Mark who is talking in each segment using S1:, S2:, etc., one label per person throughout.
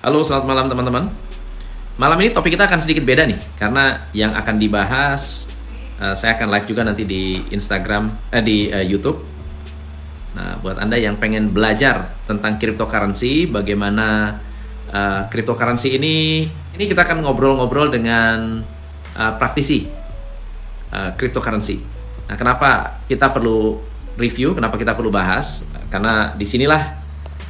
S1: Halo, selamat malam teman-teman. Malam ini topik kita akan sedikit beda nih, karena yang akan dibahas, saya akan live juga nanti di Instagram, di YouTube. Nah, buat Anda yang pengen belajar tentang cryptocurrency, bagaimana cryptocurrency ini kita akan ngobrol-ngobrol dengan praktisi cryptocurrency. Nah, kenapa kita perlu review, kenapa kita perlu bahas? Karena disinilah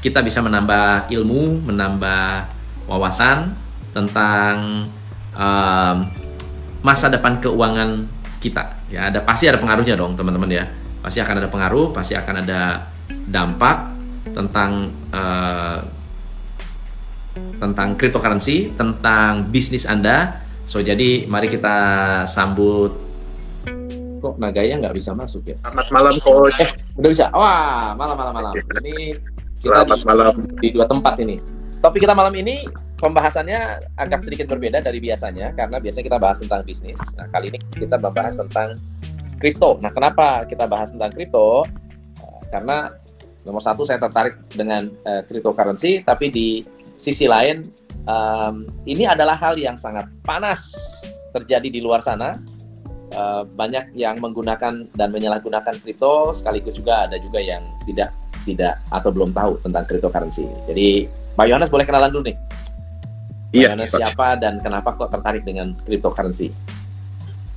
S1: kita bisa menambah ilmu, menambah wawasan tentang masa depan keuangan kita. Ya, pasti ada pengaruhnya dong, teman-teman ya. Pasti akan ada pengaruh, pasti akan ada dampak tentang cryptocurrency, tentang bisnis Anda. So, jadi mari kita sambut. Kok naganya nggak bisa masuk ya?
S2: Selamat malam, Coach.
S1: Udah bisa? Wah, malam. Ini
S2: Selamat malam.
S1: Di dua tempat ini. Topik kita malam ini pembahasannya agak sedikit berbeda dari biasanya, karena biasanya kita bahas tentang bisnis. Nah, kali ini kita membahas tentang kripto. Nah, kenapa kita bahas tentang kripto? Karena nomor satu, saya tertarik dengan cryptocurrency, tapi di sisi lain ini adalah hal yang sangat panas terjadi di luar sana. Banyak yang menggunakan dan menyalahgunakan kripto, sekaligus juga ada juga yang tidak atau belum tahu tentang cryptocurrency. Jadi Pak Yohanes boleh kenalan dulu nih.
S2: Iya.
S1: Yohanes siapa dan kenapa kok tertarik dengan cryptocurrency?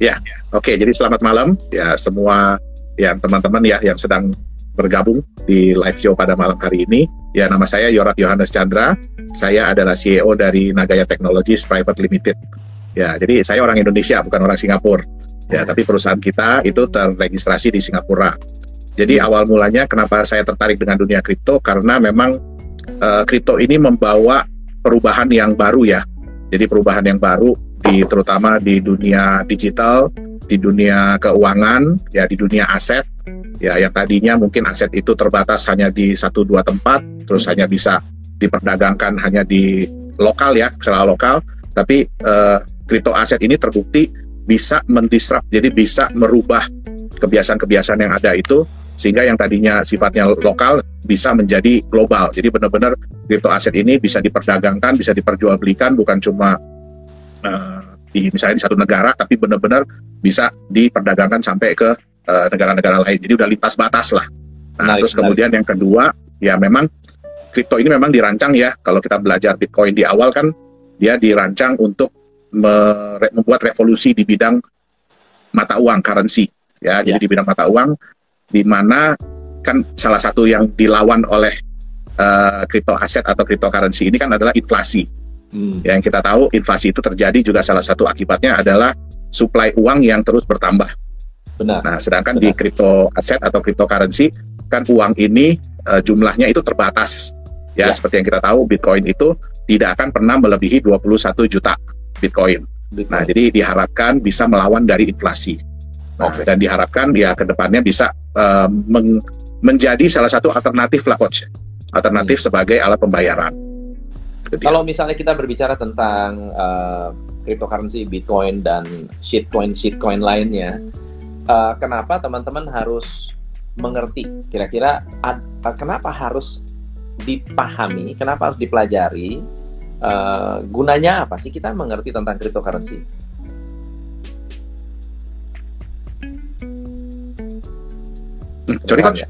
S2: Ya, oke. Jadi selamat malam ya semua yang teman-teman ya yang sedang bergabung di live show pada malam hari ini. Ya, nama saya Yorat Yohanes Chandra. Saya adalah CEO dari Nagaya Technologies Private Limited. Ya, jadi saya orang Indonesia, bukan orang Singapura. Ya, tapi perusahaan kita itu terregistrasi di Singapura. Jadi awal mulanya kenapa saya tertarik dengan dunia kripto, karena memang kripto ini membawa perubahan yang baru ya. Jadi perubahan yang baru terutama di dunia digital, di dunia keuangan, ya di dunia aset. Ya, yang tadinya mungkin aset itu terbatas hanya di 1-2 tempat, terus hanya bisa diperdagangkan hanya di lokal ya, secara lokal. Tapi kripto aset ini terbukti bisa mendisrupt, jadi bisa merubah kebiasaan-kebiasaan yang ada itu, sehingga yang tadinya sifatnya lokal bisa menjadi global. Jadi benar-benar kripto aset ini bisa diperdagangkan, bisa diperjualbelikan, bukan cuma misalnya di satu negara, tapi benar-benar bisa diperdagangkan sampai ke negara-negara lain. Jadi udah lintas batas lah. Nah, terus kemudian yang kedua, ya memang kripto ini memang dirancang ya, kalau kita belajar Bitcoin di awal kan, dia dirancang untuk membuat revolusi di bidang mata uang, currency. Ya, jadi di bidang mata uang, di mana kan salah satu yang dilawan oleh crypto aset atau cryptocurrency ini kan adalah inflasi. Yang kita tahu inflasi itu terjadi juga salah satu akibatnya adalah supply uang yang terus bertambah.
S1: Benar.
S2: Nah, sedangkan di crypto aset atau cryptocurrency kan uang ini jumlahnya itu terbatas. Ya, seperti yang kita tahu Bitcoin itu tidak akan pernah melebihi 21 juta Bitcoin. Nah, jadi diharapkan bisa melawan dari inflasi. Dan diharapkan ya ke depannya bisa menjadi salah satu alternatif lah, Coach. Alternatif sebagai alat pembayaran.
S1: Kalau misalnya kita berbicara tentang cryptocurrency, Bitcoin dan shitcoin lainnya, kenapa teman-teman harus mengerti? Kira-kira kenapa harus dipahami? Kenapa harus dipelajari? Gunanya apa sih kita mengerti tentang cryptocurrency?
S2: Sorry, Coach.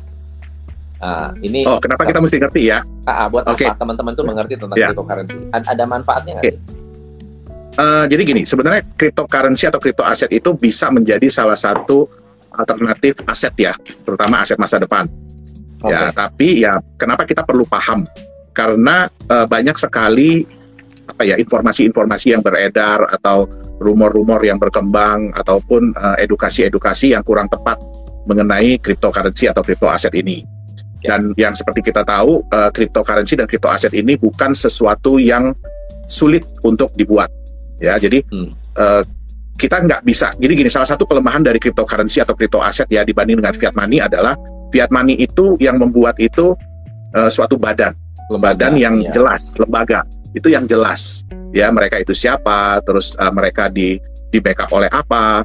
S1: Ini
S2: kenapa kita mesti ngerti ya?
S1: Buat apa teman-teman tuh mengerti tentang cryptocurrency? Ada manfaatnya nggak sih?
S2: Jadi gini, sebenarnya cryptocurrency atau crypto aset itu bisa menjadi salah satu alternatif aset ya, terutama aset masa depan. Ya, tapi ya kenapa kita perlu paham? Karena banyak sekali informasi-informasi yang beredar atau rumor-rumor yang berkembang ataupun edukasi-edukasi yang kurang tepat mengenai cryptocurrency atau crypto aset ini. Dan yang seperti kita tahu, cryptocurrency dan crypto aset ini bukan sesuatu yang sulit untuk dibuat. Ya, jadi kita nggak bisa. Jadi gini, salah satu kelemahan dari cryptocurrency atau crypto aset ya dibanding dengan fiat money adalah fiat money itu yang membuat itu suatu badan yang jelas, lembaga itu yang jelas. Ya, mereka itu siapa, terus mereka di backup oleh apa,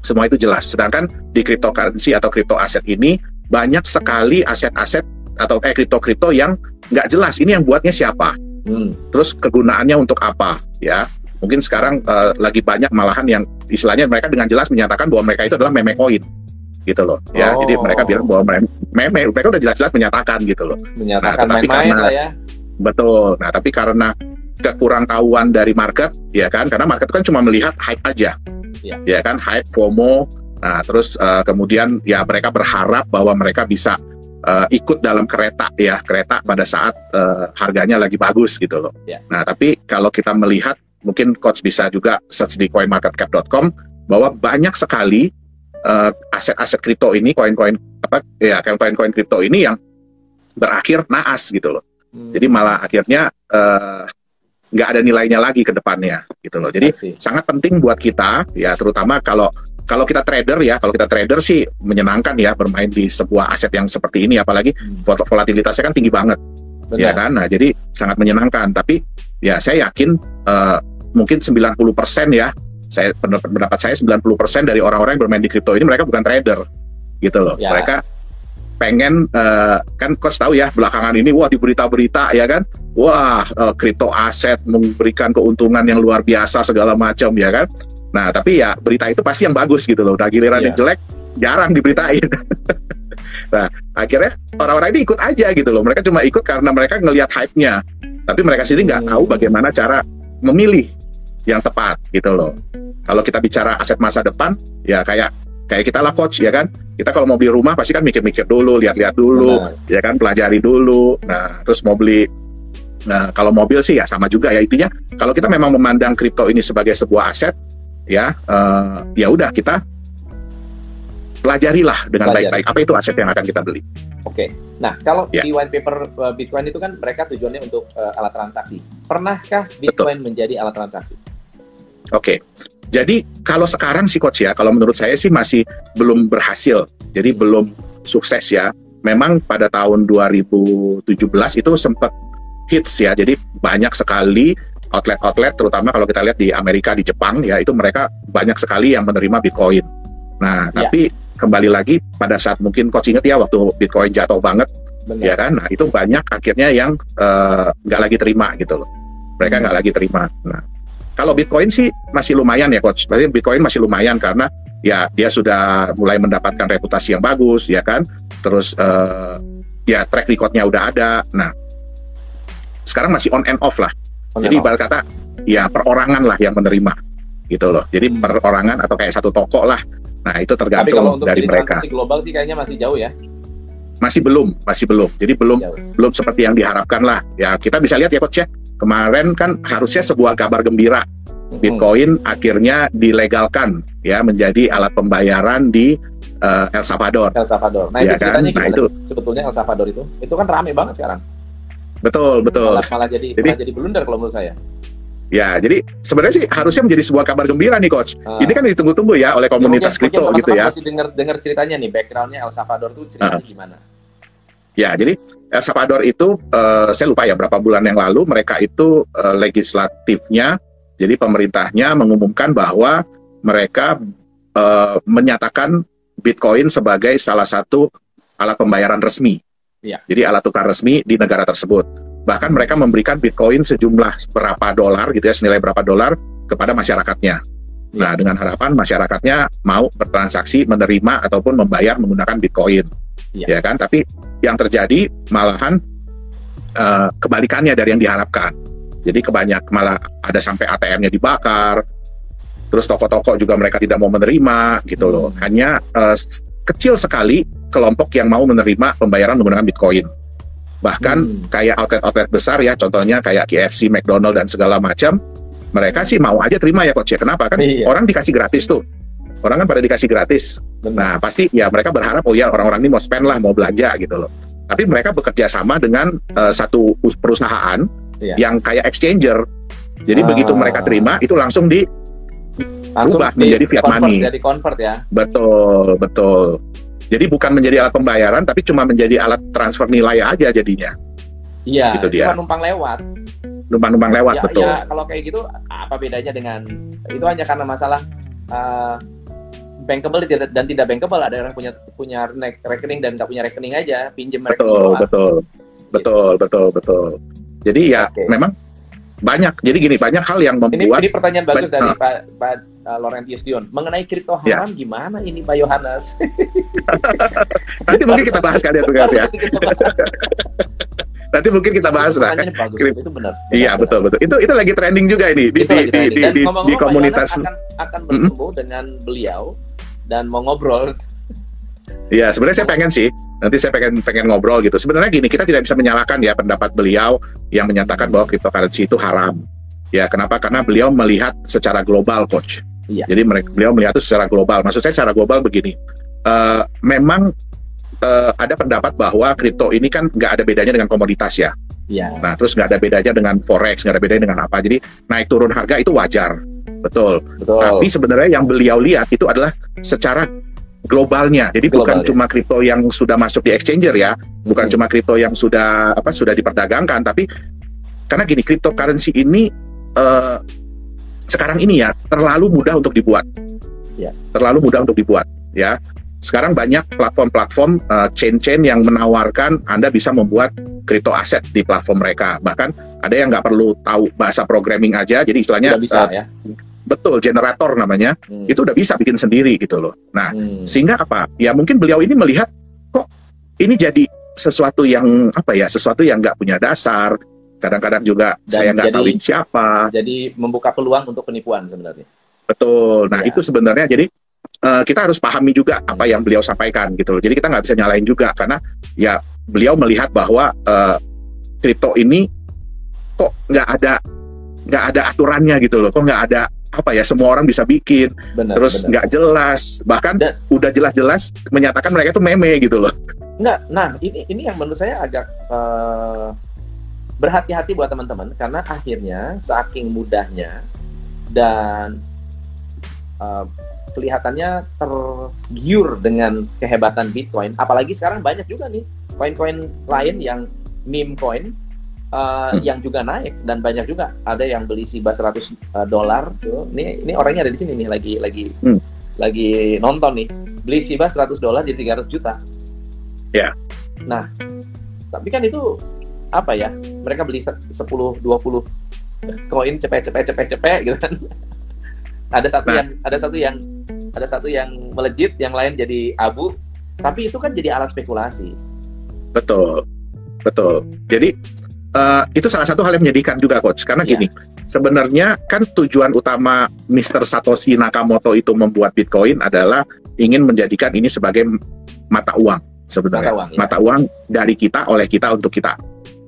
S2: semua itu jelas. Sedangkan di cryptocurrency atau crypto aset ini banyak sekali aset-aset atau kripto-kripto yang nggak jelas ini yang buatnya siapa. Terus kegunaannya untuk apa ya? Mungkin sekarang lagi banyak malahan yang istilahnya mereka dengan jelas menyatakan bahwa mereka itu adalah meme coin gitu loh ya. Jadi mereka bilang bahwa meme, mereka udah jelas-jelas menyatakan gitu loh.
S1: Menyatakan main-main lah ya.
S2: Betul. Nah, tapi karena kekurangtahuan dari market ya kan, karena market kan cuma melihat hype aja. Ya kan, hype, FOMO. Nah, terus kemudian ya mereka berharap bahwa mereka bisa ikut dalam kereta pada saat harganya lagi bagus gitu loh. Nah, tapi kalau kita melihat, mungkin coach bisa juga search di coinmarketcap.com bahwa banyak sekali aset-aset kripto ini, koin-koin kripto ini yang berakhir naas gitu loh. Jadi malah akhirnya nggak ada nilainya lagi ke depannya gitu loh. Jadi sangat penting buat kita ya, terutama kalau kita trader ya, kalau kita trader sih menyenangkan ya bermain di sebuah aset yang seperti ini, apalagi volatilitasnya kan tinggi banget. Ya kan. Nah, jadi sangat menyenangkan. Tapi ya saya yakin mungkin 90% ya, pendapat saya 90% dari orang-orang yang bermain di kripto ini mereka bukan trader gitu loh. Mereka pengen kan coach tahu ya belakangan ini di berita-berita ya kan, kripto aset memberikan keuntungan yang luar biasa segala macam ya kan. Nah, tapi ya berita itu pasti yang bagus gitu loh. Udah giliran yang jelek jarang diberitain. Nah, akhirnya orang-orang ini ikut aja gitu loh. Mereka cuma ikut karena mereka ngelihat hype-nya. Tapi mereka sendiri nggak tahu bagaimana cara memilih yang tepat gitu loh. Kalau kita bicara aset masa depan, ya kayak kita lah coach ya kan. Kita kalau mau beli rumah pasti kan mikir-mikir dulu, lihat-lihat dulu, ya kan, pelajari dulu. Nah, terus mau beli. Nah, kalau mobil sih ya sama juga ya, intinya. Kalau kita memang memandang kripto ini sebagai sebuah aset, ya udah kita pelajarilah dengan baik-baik apa itu aset yang akan kita beli.
S1: Oke. Nah, kalau di white paper Bitcoin itu kan mereka tujuannya untuk alat transaksi. Pernahkah Bitcoin menjadi alat transaksi?
S2: Oke. Jadi kalau sekarang sih coach ya, kalau menurut saya sih masih belum berhasil. Jadi belum sukses ya. Memang pada tahun 2017 itu sempat hits ya. Jadi banyak sekali outlet-outlet, terutama kalau kita lihat di Amerika, di Jepang ya, itu mereka banyak sekali yang menerima Bitcoin. Nah, tapi kembali lagi pada saat mungkin coach inget ya waktu Bitcoin jatuh banget, ya kan? Nah, itu banyak akhirnya yang nggak lagi terima gitu loh. Mereka nggak lagi terima. Nah, kalau Bitcoin sih masih lumayan ya coach. Berarti Bitcoin masih lumayan karena ya dia sudah mulai mendapatkan reputasi yang bagus, ya kan? Terus ya track recordnya udah ada. Nah, sekarang masih on and off lah. Jadi ibarat kata ya perorangan lah yang menerima gitu loh. Jadi perorangan atau kayak satu toko lah. Nah, itu tergantung dari mereka. Tapi kalau untuk jadi transaksi
S1: global sih kayaknya masih jauh ya.
S2: Masih belum. Jadi belum seperti yang diharapkan lah. Ya, kita bisa lihat ya coach ya. Kemarin kan harusnya sebuah kabar gembira. Bitcoin akhirnya dilegalkan ya menjadi alat pembayaran di El Salvador.
S1: Nah, itu ceritanya gimana? Itu sebetulnya El Salvador itu kan rame banget sekarang.
S2: Betul.
S1: Malah jadi blunder kalau menurut saya.
S2: Ya, jadi sebenarnya sih harusnya menjadi sebuah kabar gembira nih coach. Ini kan ditunggu-tunggu ya oleh komunitas kripto gitu ya.
S1: Masih dengar ceritanya nih, backgroundnya El Salvador tuh ceritanya gimana?
S2: Ya, jadi El Salvador itu saya lupa ya berapa bulan yang lalu mereka itu legislatifnya, jadi pemerintahnya mengumumkan bahwa mereka menyatakan Bitcoin sebagai salah satu alat pembayaran resmi. Jadi alat tukar resmi di negara tersebut. Bahkan mereka memberikan Bitcoin sejumlah berapa dolar gitu ya, senilai berapa dolar kepada masyarakatnya. Nah, dengan harapan masyarakatnya mau bertransaksi, menerima ataupun membayar menggunakan Bitcoin. Ya kan? Tapi yang terjadi malahan kebalikannya dari yang diharapkan. Jadi malah ada sampai ATM-nya dibakar. Terus toko-toko juga mereka tidak mau menerima gitu loh. Hanya kecil sekali kelompok yang mau menerima pembayaran menggunakan Bitcoin. Bahkan kayak outlet-outlet besar ya, contohnya kayak KFC, McDonald dan segala macam, mereka sih mau aja terima ya coach ya. Kenapa? Kan orang dikasih gratis tuh. Orang kan pada dikasih gratis. Nah, pasti ya mereka berharap orang-orang ini mau spend lah, mau belanja gitu loh. Tapi mereka bekerja sama dengan satu perusahaan yang kayak exchanger. Jadi begitu mereka terima itu langsung berubah menjadi fiat money.
S1: Jadi convert ya.
S2: Betul. Jadi bukan menjadi alat pembayaran, tapi cuma menjadi alat transfer nilai aja jadinya.
S1: Iya,
S2: gitu dia.
S1: Cuma numpang lewat.
S2: Numpang lewat, betul.
S1: Ya, kalau kayak gitu, apa bedanya dengan itu hanya karena masalah bankable dan tidak bankable. Ada orang punya rekening dan nggak punya rekening aja, pinjam rekening.
S2: Betul. Jadi ya
S1: Oke.
S2: memang banyak. Jadi gini, banyak hal yang membuat
S1: Ini pertanyaan bagus dari
S2: Ba-
S1: Pak Laurentius Dion. Mengenai kripto
S2: Ya.
S1: haram gimana ini Pak Yohanes?
S2: nanti mungkin kita bahas kali ya tugas ya.
S1: Nanti kita bahas.
S2: Nanti mungkin kita bahas lah.
S1: Pertanyaannya bagus, itu benar.
S2: Iya, betul. Itu lagi trending juga ini di
S1: Itu lagi trending. Dan
S2: di
S1: ngomong-ngomong, Pak
S2: komunitas.
S1: Yohanes akan bertemu dengan beliau dan mau ngobrol.
S2: Iya, sebenarnya saya pengen sih. Nanti saya pengen ngobrol gitu. Sebenarnya gini, kita tidak bisa menyalahkan ya pendapat beliau yang menyatakan bahwa cryptocurrency itu haram. Ya, kenapa? Karena beliau melihat secara global, Coach.
S1: Iya.
S2: Jadi beliau melihat itu secara global. Maksud saya secara global begini. Memang ada pendapat bahwa kripto ini kan nggak ada bedanya dengan komoditas ya.
S1: Iya.
S2: Nah, terus nggak ada bedanya dengan forex, nggak ada bedanya dengan apa. Jadi naik turun harga itu wajar, betul.
S1: Betul.
S2: Tapi sebenarnya yang beliau lihat itu adalah secara globalnya. Jadi bukan
S1: Globalnya.
S2: cuma kripto yang sudah masuk di exchanger ya, bukan cuma kripto yang sudah diperdagangkan, tapi karena gini, cryptocurrency ini sekarang ini ya terlalu mudah untuk dibuat.
S1: Ya.
S2: Terlalu mudah untuk dibuat ya. Sekarang banyak platform-platform chain-chain yang menawarkan Anda bisa membuat crypto aset di platform mereka. Bahkan ada yang nggak perlu tahu bahasa programming aja, jadi istilahnya
S1: Udah bisa ya.
S2: betul, generator namanya, itu udah bisa bikin sendiri gitu loh. Nah, sehingga apa? Ya mungkin beliau ini melihat kok ini jadi sesuatu yang sesuatu yang nggak punya dasar. Kadang-kadang juga
S1: Dan
S2: saya nggak
S1: jadi-
S2: tahu ini siapa.
S1: Jadi membuka peluang untuk penipuan sebenarnya.
S2: Betul. Nah,
S1: Ya.
S2: itu sebenarnya jadi kita harus pahami juga apa yang beliau sampaikan gitu loh. Jadi kita nggak bisa nyalain juga karena ya beliau melihat bahwa kripto ini kok nggak ada aturannya gitu loh. Kok nggak ada semua orang bisa bikin,
S1: Benar.
S2: terus
S1: benar.
S2: nggak jelas, bahkan
S1: Dan-
S2: udah jelas-jelas menyatakan mereka itu meme gitu loh.
S1: Enggak, nah ini yang menurut saya agak berhati-hati buat teman-teman karena akhirnya saking mudahnya dan kelihatannya tergiur dengan kehebatan Bitcoin. Apalagi sekarang banyak juga nih koin-koin lain yang meme coin yang juga naik dan banyak juga ada yang beli Shiba $100 tuh. Ini orangnya ada di sini nih lagi nonton nih. Beli Shiba $100 jadi 300 juta.
S2: Ya.
S1: Nah, tapi kan itu apa ya? Mereka beli 10 20 koin cepet gitu kan. Ada satu yang melejit, yang lain jadi abu. Tapi itu kan jadi alat spekulasi.
S2: Betul. Jadi itu salah satu hal yang menyedihkan juga, Coach. Karena
S1: Iya.
S2: gini, sebenarnya kan tujuan utama Mr. Satoshi Nakamoto itu membuat Bitcoin adalah ingin menjadikan ini sebagai mata uang sebenarnya.
S1: Mata uang, ya.
S2: Dari kita, oleh kita, untuk kita.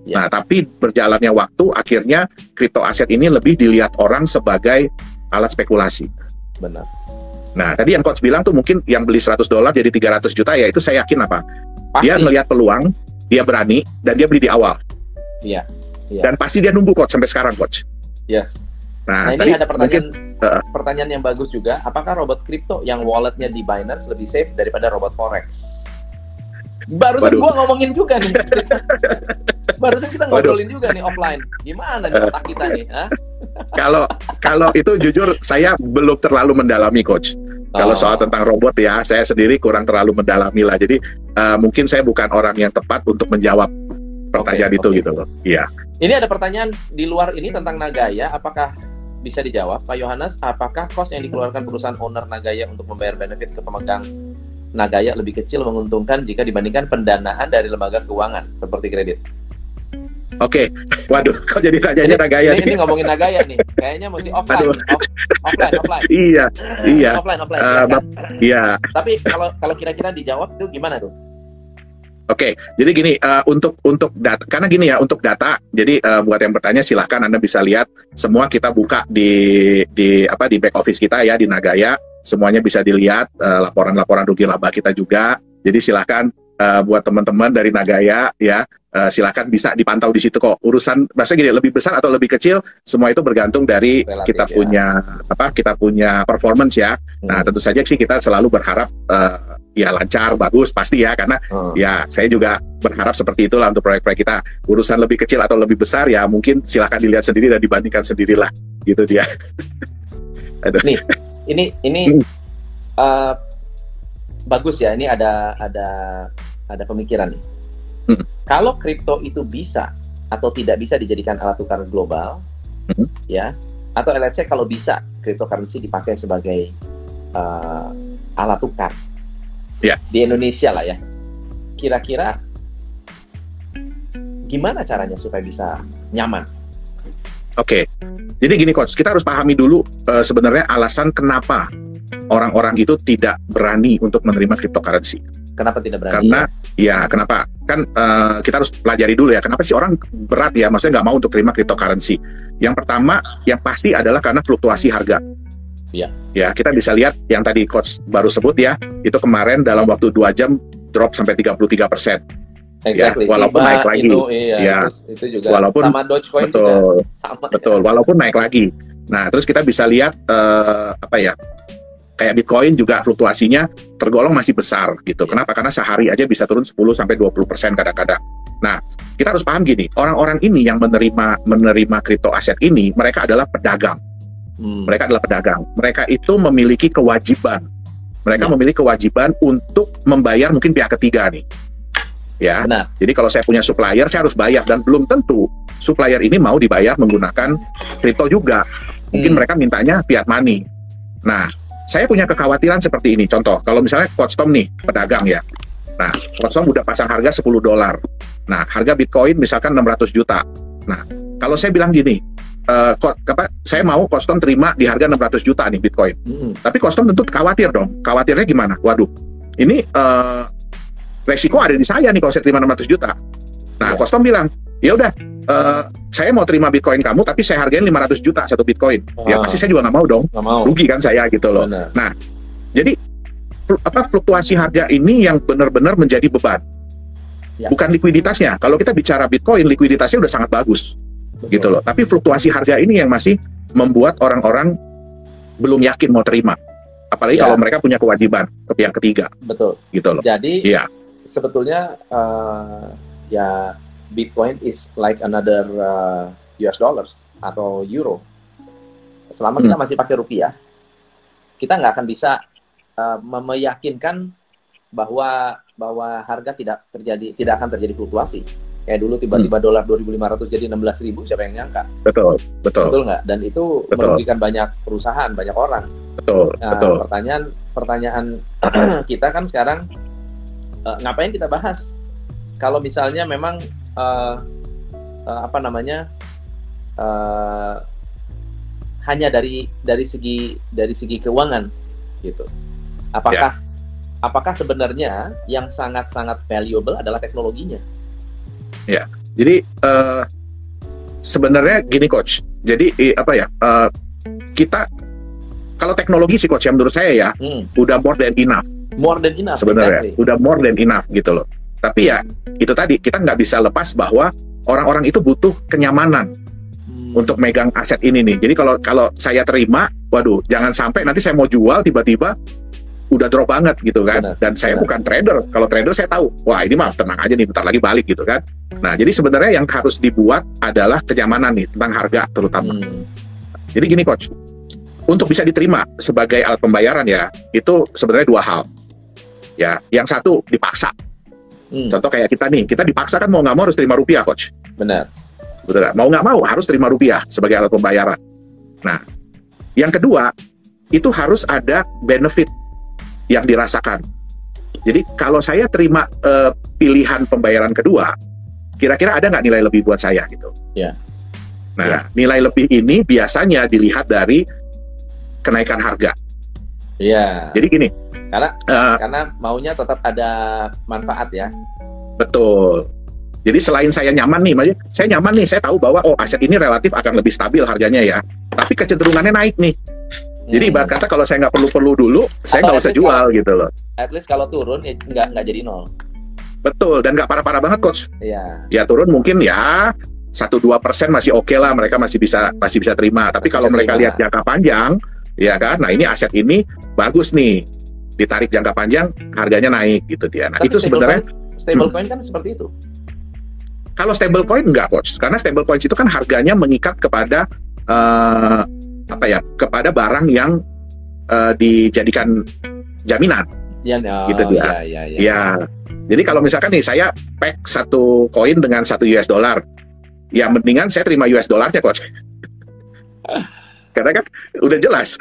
S1: Ya.
S2: Nah, tapi berjalannya waktu, akhirnya kripto aset ini lebih dilihat orang sebagai alat spekulasi.
S1: Benar.
S2: Nah, tadi yang Coach bilang tuh mungkin yang beli $100 jadi 300 juta, ya itu saya yakin apa?
S1: Pasti.
S2: Dia melihat peluang, dia berani, dan dia beli di awal.
S1: Iya.
S2: Dan pasti dia nunggu, Coach, sampai sekarang, Coach.
S1: Yes.
S2: Nah,
S1: Nah,
S2: tadi
S1: ini ada
S2: mungkin
S1: pertanyaan yang bagus juga. Apakah robot kripto yang walletnya di Binance lebih safe daripada robot forex? Barusan
S2: Waduh.
S1: gua ngomongin juga nih. Barusan kita ngobrolin juga nih offline. Gimana nih otak kita nih? Hah?
S2: kalau itu jujur saya belum terlalu mendalami, Coach. Kalau soal tentang robot ya, saya sendiri kurang terlalu mendalami lah. Jadi mungkin saya bukan orang yang tepat untuk menjawab pertanyaan itu
S1: Oke.
S2: gitu loh. Iya.
S1: Ini ada pertanyaan di luar ini tentang Nagaya. Apakah bisa dijawab, Pak Yohanes? Apakah cost yang dikeluarkan perusahaan owner Nagaya untuk membayar benefit ke pemegang Nagaya lebih kecil menguntungkan jika dibandingkan pendanaan dari lembaga keuangan seperti kredit?
S2: Oke. Waduh, kok jadi tanyanya Nagaya
S1: Ini
S2: nih?
S1: ngomongin Nagaya nih. Kayaknya mesti offline.
S2: Aduh.
S1: Offline.
S2: Iya.
S1: Offline. Ya kan?
S2: Iya.
S1: Tapi kalau kira-kira dijawab itu gimana tuh?
S2: Oke, jadi gini, untuk data, karena gini ya, untuk data, jadi buat yang bertanya silahkan Anda bisa lihat semua kita buka di back office kita ya, di Nagaya, semuanya bisa dilihat, laporan-laporan rugi laba kita juga. Jadi silahkan buat teman-teman dari Nagaya ya, silahkan bisa dipantau di situ kok. Urusan bahasa gini, lebih besar atau lebih kecil, semua itu bergantung dari
S1: Relatif,
S2: kita
S1: ya.
S2: kita punya performance ya. Nah, tentu saja sih kita selalu berharap ya lancar, bagus pasti ya, karena ya saya juga berharap seperti itulah untuk proyek-proyek kita. Urusan lebih kecil atau lebih besar ya mungkin silahkan dilihat sendiri dan dibandingkan sendirilah gitu dia. Aduh.
S1: Nih, ini bagus ya. Ini ada pemikiran nih. Kalau kripto itu bisa atau tidak bisa dijadikan alat tukar global, ya, atau let's say kalau bisa cryptocurrency dipakai sebagai alat tukar di Indonesia lah ya, kira-kira gimana caranya supaya bisa nyaman?
S2: Oke, jadi gini Coach, kita harus pahami dulu sebenarnya alasan kenapa orang-orang itu tidak berani untuk menerima cryptocurrency.
S1: Kenapa tidak berani?
S2: Karena kenapa? Kan kita harus pelajari dulu ya, kenapa sih orang berat ya, maksudnya nggak mau untuk terima cryptocurrency. Yang pertama, yang pasti adalah karena fluktuasi harga. Ya, kita bisa lihat yang tadi Coach baru sebut ya, itu kemarin dalam waktu 2 jam drop sampai 33%.
S1: Exactly.
S2: Ya, walaupun naik lagi,
S1: itu juga
S2: walaupun
S1: sama Dogecoin
S2: betul,
S1: juga sama.
S2: Betul, walaupun naik lagi. Nah, terus kita bisa lihat kayak Bitcoin juga fluktuasinya tergolong masih besar gitu. Kenapa? Karena sehari aja bisa turun 10-20% kadang-kadang. Nah, kita harus paham gini, orang-orang ini yang menerima kripto aset ini, mereka adalah pedagang. Mereka adalah pedagang. Mereka itu memiliki kewajiban. Mereka memiliki kewajiban untuk membayar mungkin pihak ketiga nih. Ya,
S1: benar.
S2: Jadi kalau saya punya supplier, saya harus bayar, dan belum tentu supplier ini mau dibayar menggunakan kripto juga. Mungkin mereka mintanya fiat money. Nah, saya punya kekhawatiran seperti ini. Contoh, kalau misalnya Coach Tom nih, pedagang ya. Nah, Coach Tom udah pasang harga $10. Nah, harga Bitcoin misalkan 600 juta. Nah, kalau saya bilang gini, saya mau Coach Tom terima di harga 600 juta nih Bitcoin. Tapi Coach Tom tentu khawatir dong. Khawatirnya gimana? Waduh, ini resiko ada di saya nih kalau saya terima 600 juta. Nah, Coach Tom bilang, ya udah, saya mau terima Bitcoin kamu, tapi saya hargain 500 juta satu Bitcoin. Ya pasti saya juga nggak mau dong. Rugi kan saya gitu loh.
S1: Benar.
S2: Nah, jadi fluktuasi harga ini yang benar-benar menjadi beban. Bukan likuiditasnya. Kalau kita bicara Bitcoin, likuiditasnya udah sangat bagus. Gitu loh. Tapi fluktuasi harga ini yang masih membuat orang-orang belum yakin mau terima. Apalagi kalau mereka punya kewajiban ke pihak ketiga.
S1: Betul.
S2: Gitu loh.
S1: Jadi sebetulnya ya Bitcoin is like another US dollars atau euro. Selama kita masih pakai rupiah, kita nggak akan bisa meyakinkan bahwa harga tidak akan terjadi fluktuasi. Kayak dulu tiba-tiba dolar 2.500 jadi 16.000, siapa yang nyangka?
S2: Betul
S1: nggak? Dan itu merugikan banyak perusahaan, banyak orang.
S2: Betul.
S1: Pertanyaan kita kan sekarang, ngapain kita bahas? Kalau misalnya memang hanya dari segi keuangan gitu. Apakah sebenarnya yang sangat-sangat valuable adalah teknologinya?
S2: Ya, jadi sebenarnya gini Coach. Jadi kita kalau teknologi sih Coach, yang menurut saya ya udah more than enough.
S1: More than enough
S2: sebenarnya, udah more than enough gitu loh. Tapi ya itu tadi, kita nggak bisa lepas bahwa orang-orang itu butuh kenyamanan untuk megang aset ini nih. Jadi kalau saya terima, waduh, jangan sampai nanti saya mau jual tiba-tiba udah drop banget gitu kan. Dan saya bukan trader. Kalau trader saya tahu, wah ini mah tenang aja nih, bentar lagi balik gitu kan. Nah, jadi sebenarnya yang harus dibuat adalah kenyamanan nih tentang harga terutama. Jadi gini Coach, untuk bisa diterima sebagai alat pembayaran ya, itu sebenarnya dua hal. Ya, yang satu dipaksa. Contoh kayak kita nih, kita dipaksa kan mau nggak mau harus terima rupiah Coach.
S1: Benar.
S2: Betul kan? Mau nggak mau harus terima rupiah sebagai alat pembayaran. Nah, yang kedua itu harus ada benefit yang dirasakan. Jadi kalau saya terima pilihan pembayaran kedua, kira-kira ada nggak nilai lebih buat saya gitu? Nah, nilai lebih ini biasanya dilihat dari kenaikan harga. Jadi gini.
S1: Karena maunya tetap ada manfaat ya.
S2: Betul. Jadi selain saya nyaman nih, saya nyaman nih, saya tahu bahwa aset ini relatif akan lebih stabil harganya ya. Tapi kecenderungannya naik nih. Jadi ibarat kata kalau saya nggak perlu dulu, saya nggak usah jual gitu loh.
S1: At least kalau turun ya nggak jadi nol.
S2: Betul, dan nggak parah-parah banget Coach.
S1: Ya
S2: turun mungkin ya 1-2% masih oke lah, mereka masih bisa terima. Tapi kalau mereka lihat jangka panjang, ya kan, nah ini aset ini bagus nih, ditarik jangka panjang harganya naik gitu dia. Nah, itu sebenarnya
S1: stablecoin kan seperti itu.
S2: Kalau stablecoin enggak Coach, karena stablecoin itu kan harganya mengikat kepada kepada barang yang dijadikan jaminan. Gitu dia. Ya. Jadi kalau misalkan nih saya pack satu koin dengan $1, ya mendingan saya terima US dollarnya coach. Karena kan udah jelas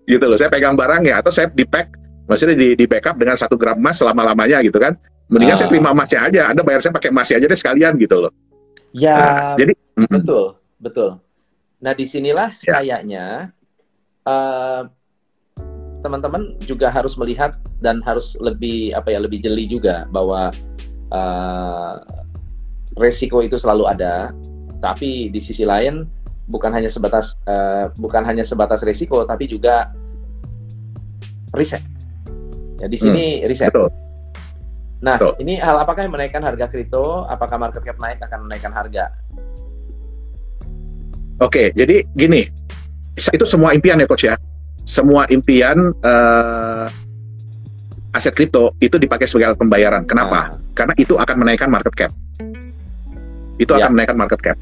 S2: gitu loh, saya pegang barangnya atau saya di-pack, maksudnya di backup dengan 1 gram emas selama-lamanya gitu kan. Mendingan saya terima emasnya aja, Anda bayar saya pakai emasnya aja deh sekalian gitu loh.
S3: Ya,
S2: nah, jadi
S3: betul. Nah, disinilah kayaknya teman-teman juga harus melihat dan harus lebih lebih jeli juga bahwa resiko itu selalu ada, tapi di sisi lain bukan hanya sebatas resiko, tapi juga riset. Ya, di sini riset.
S2: Betul.
S3: Nah, ini hal apakah yang menaikkan harga kripto? Apakah market cap naik akan menaikkan harga?
S2: Oke, jadi gini, itu semua impian ya coach ya. Semua impian aset kripto itu dipakai sebagai alat pembayaran. Kenapa? Karena itu akan menaikkan market cap. Itu akan menaikkan market cap.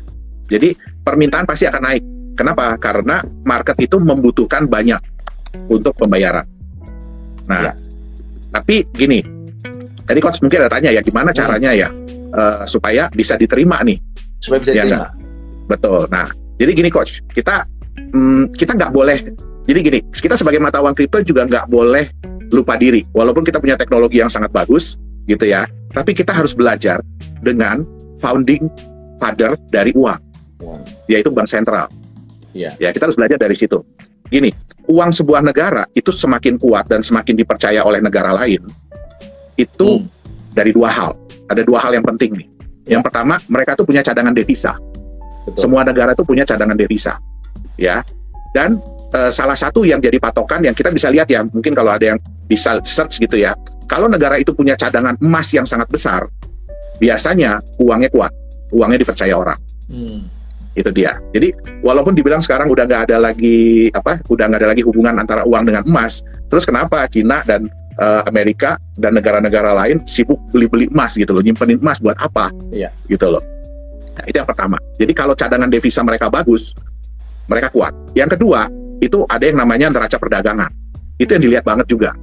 S2: Jadi permintaan pasti akan naik. Kenapa? Karena market itu membutuhkan banyak untuk pembayaran. Nah, tapi gini, tadi coach mungkin ada tanya ya, gimana caranya ya supaya bisa diterima nih?
S3: Supaya bisa diterima.
S2: Enggak? Betul. Nah, jadi gini coach, kita nggak boleh. Jadi gini, kita sebagai mata uang kripto juga nggak boleh lupa diri. Walaupun kita punya teknologi yang sangat bagus, gitu ya. Tapi kita harus belajar dengan founding father dari uang, yaitu bank sentral. Ya, kita harus belajar dari situ. Gini, uang sebuah negara itu semakin kuat dan semakin dipercaya oleh negara lain. Itu dari 2 hal. Ada 2 hal yang penting nih. Yang pertama, mereka tuh punya cadangan devisa.
S3: Betul.
S2: Semua negara tuh punya cadangan devisa, ya. Dan salah satu yang jadi patokan yang kita bisa lihat ya, mungkin kalau ada yang bisa search gitu ya. Kalau negara itu punya cadangan emas yang sangat besar, biasanya uangnya kuat, uangnya dipercaya orang. Itu dia. Jadi walaupun dibilang sekarang udah nggak ada lagi hubungan antara uang dengan emas, terus kenapa Cina dan Amerika dan negara-negara lain sibuk beli-beli emas gitu loh, nyimpenin emas buat apa? Gitu loh. Nah, itu yang pertama. Jadi kalau cadangan devisa mereka bagus, mereka kuat. Yang kedua, itu ada yang namanya neraca perdagangan. Itu yang dilihat banget juga.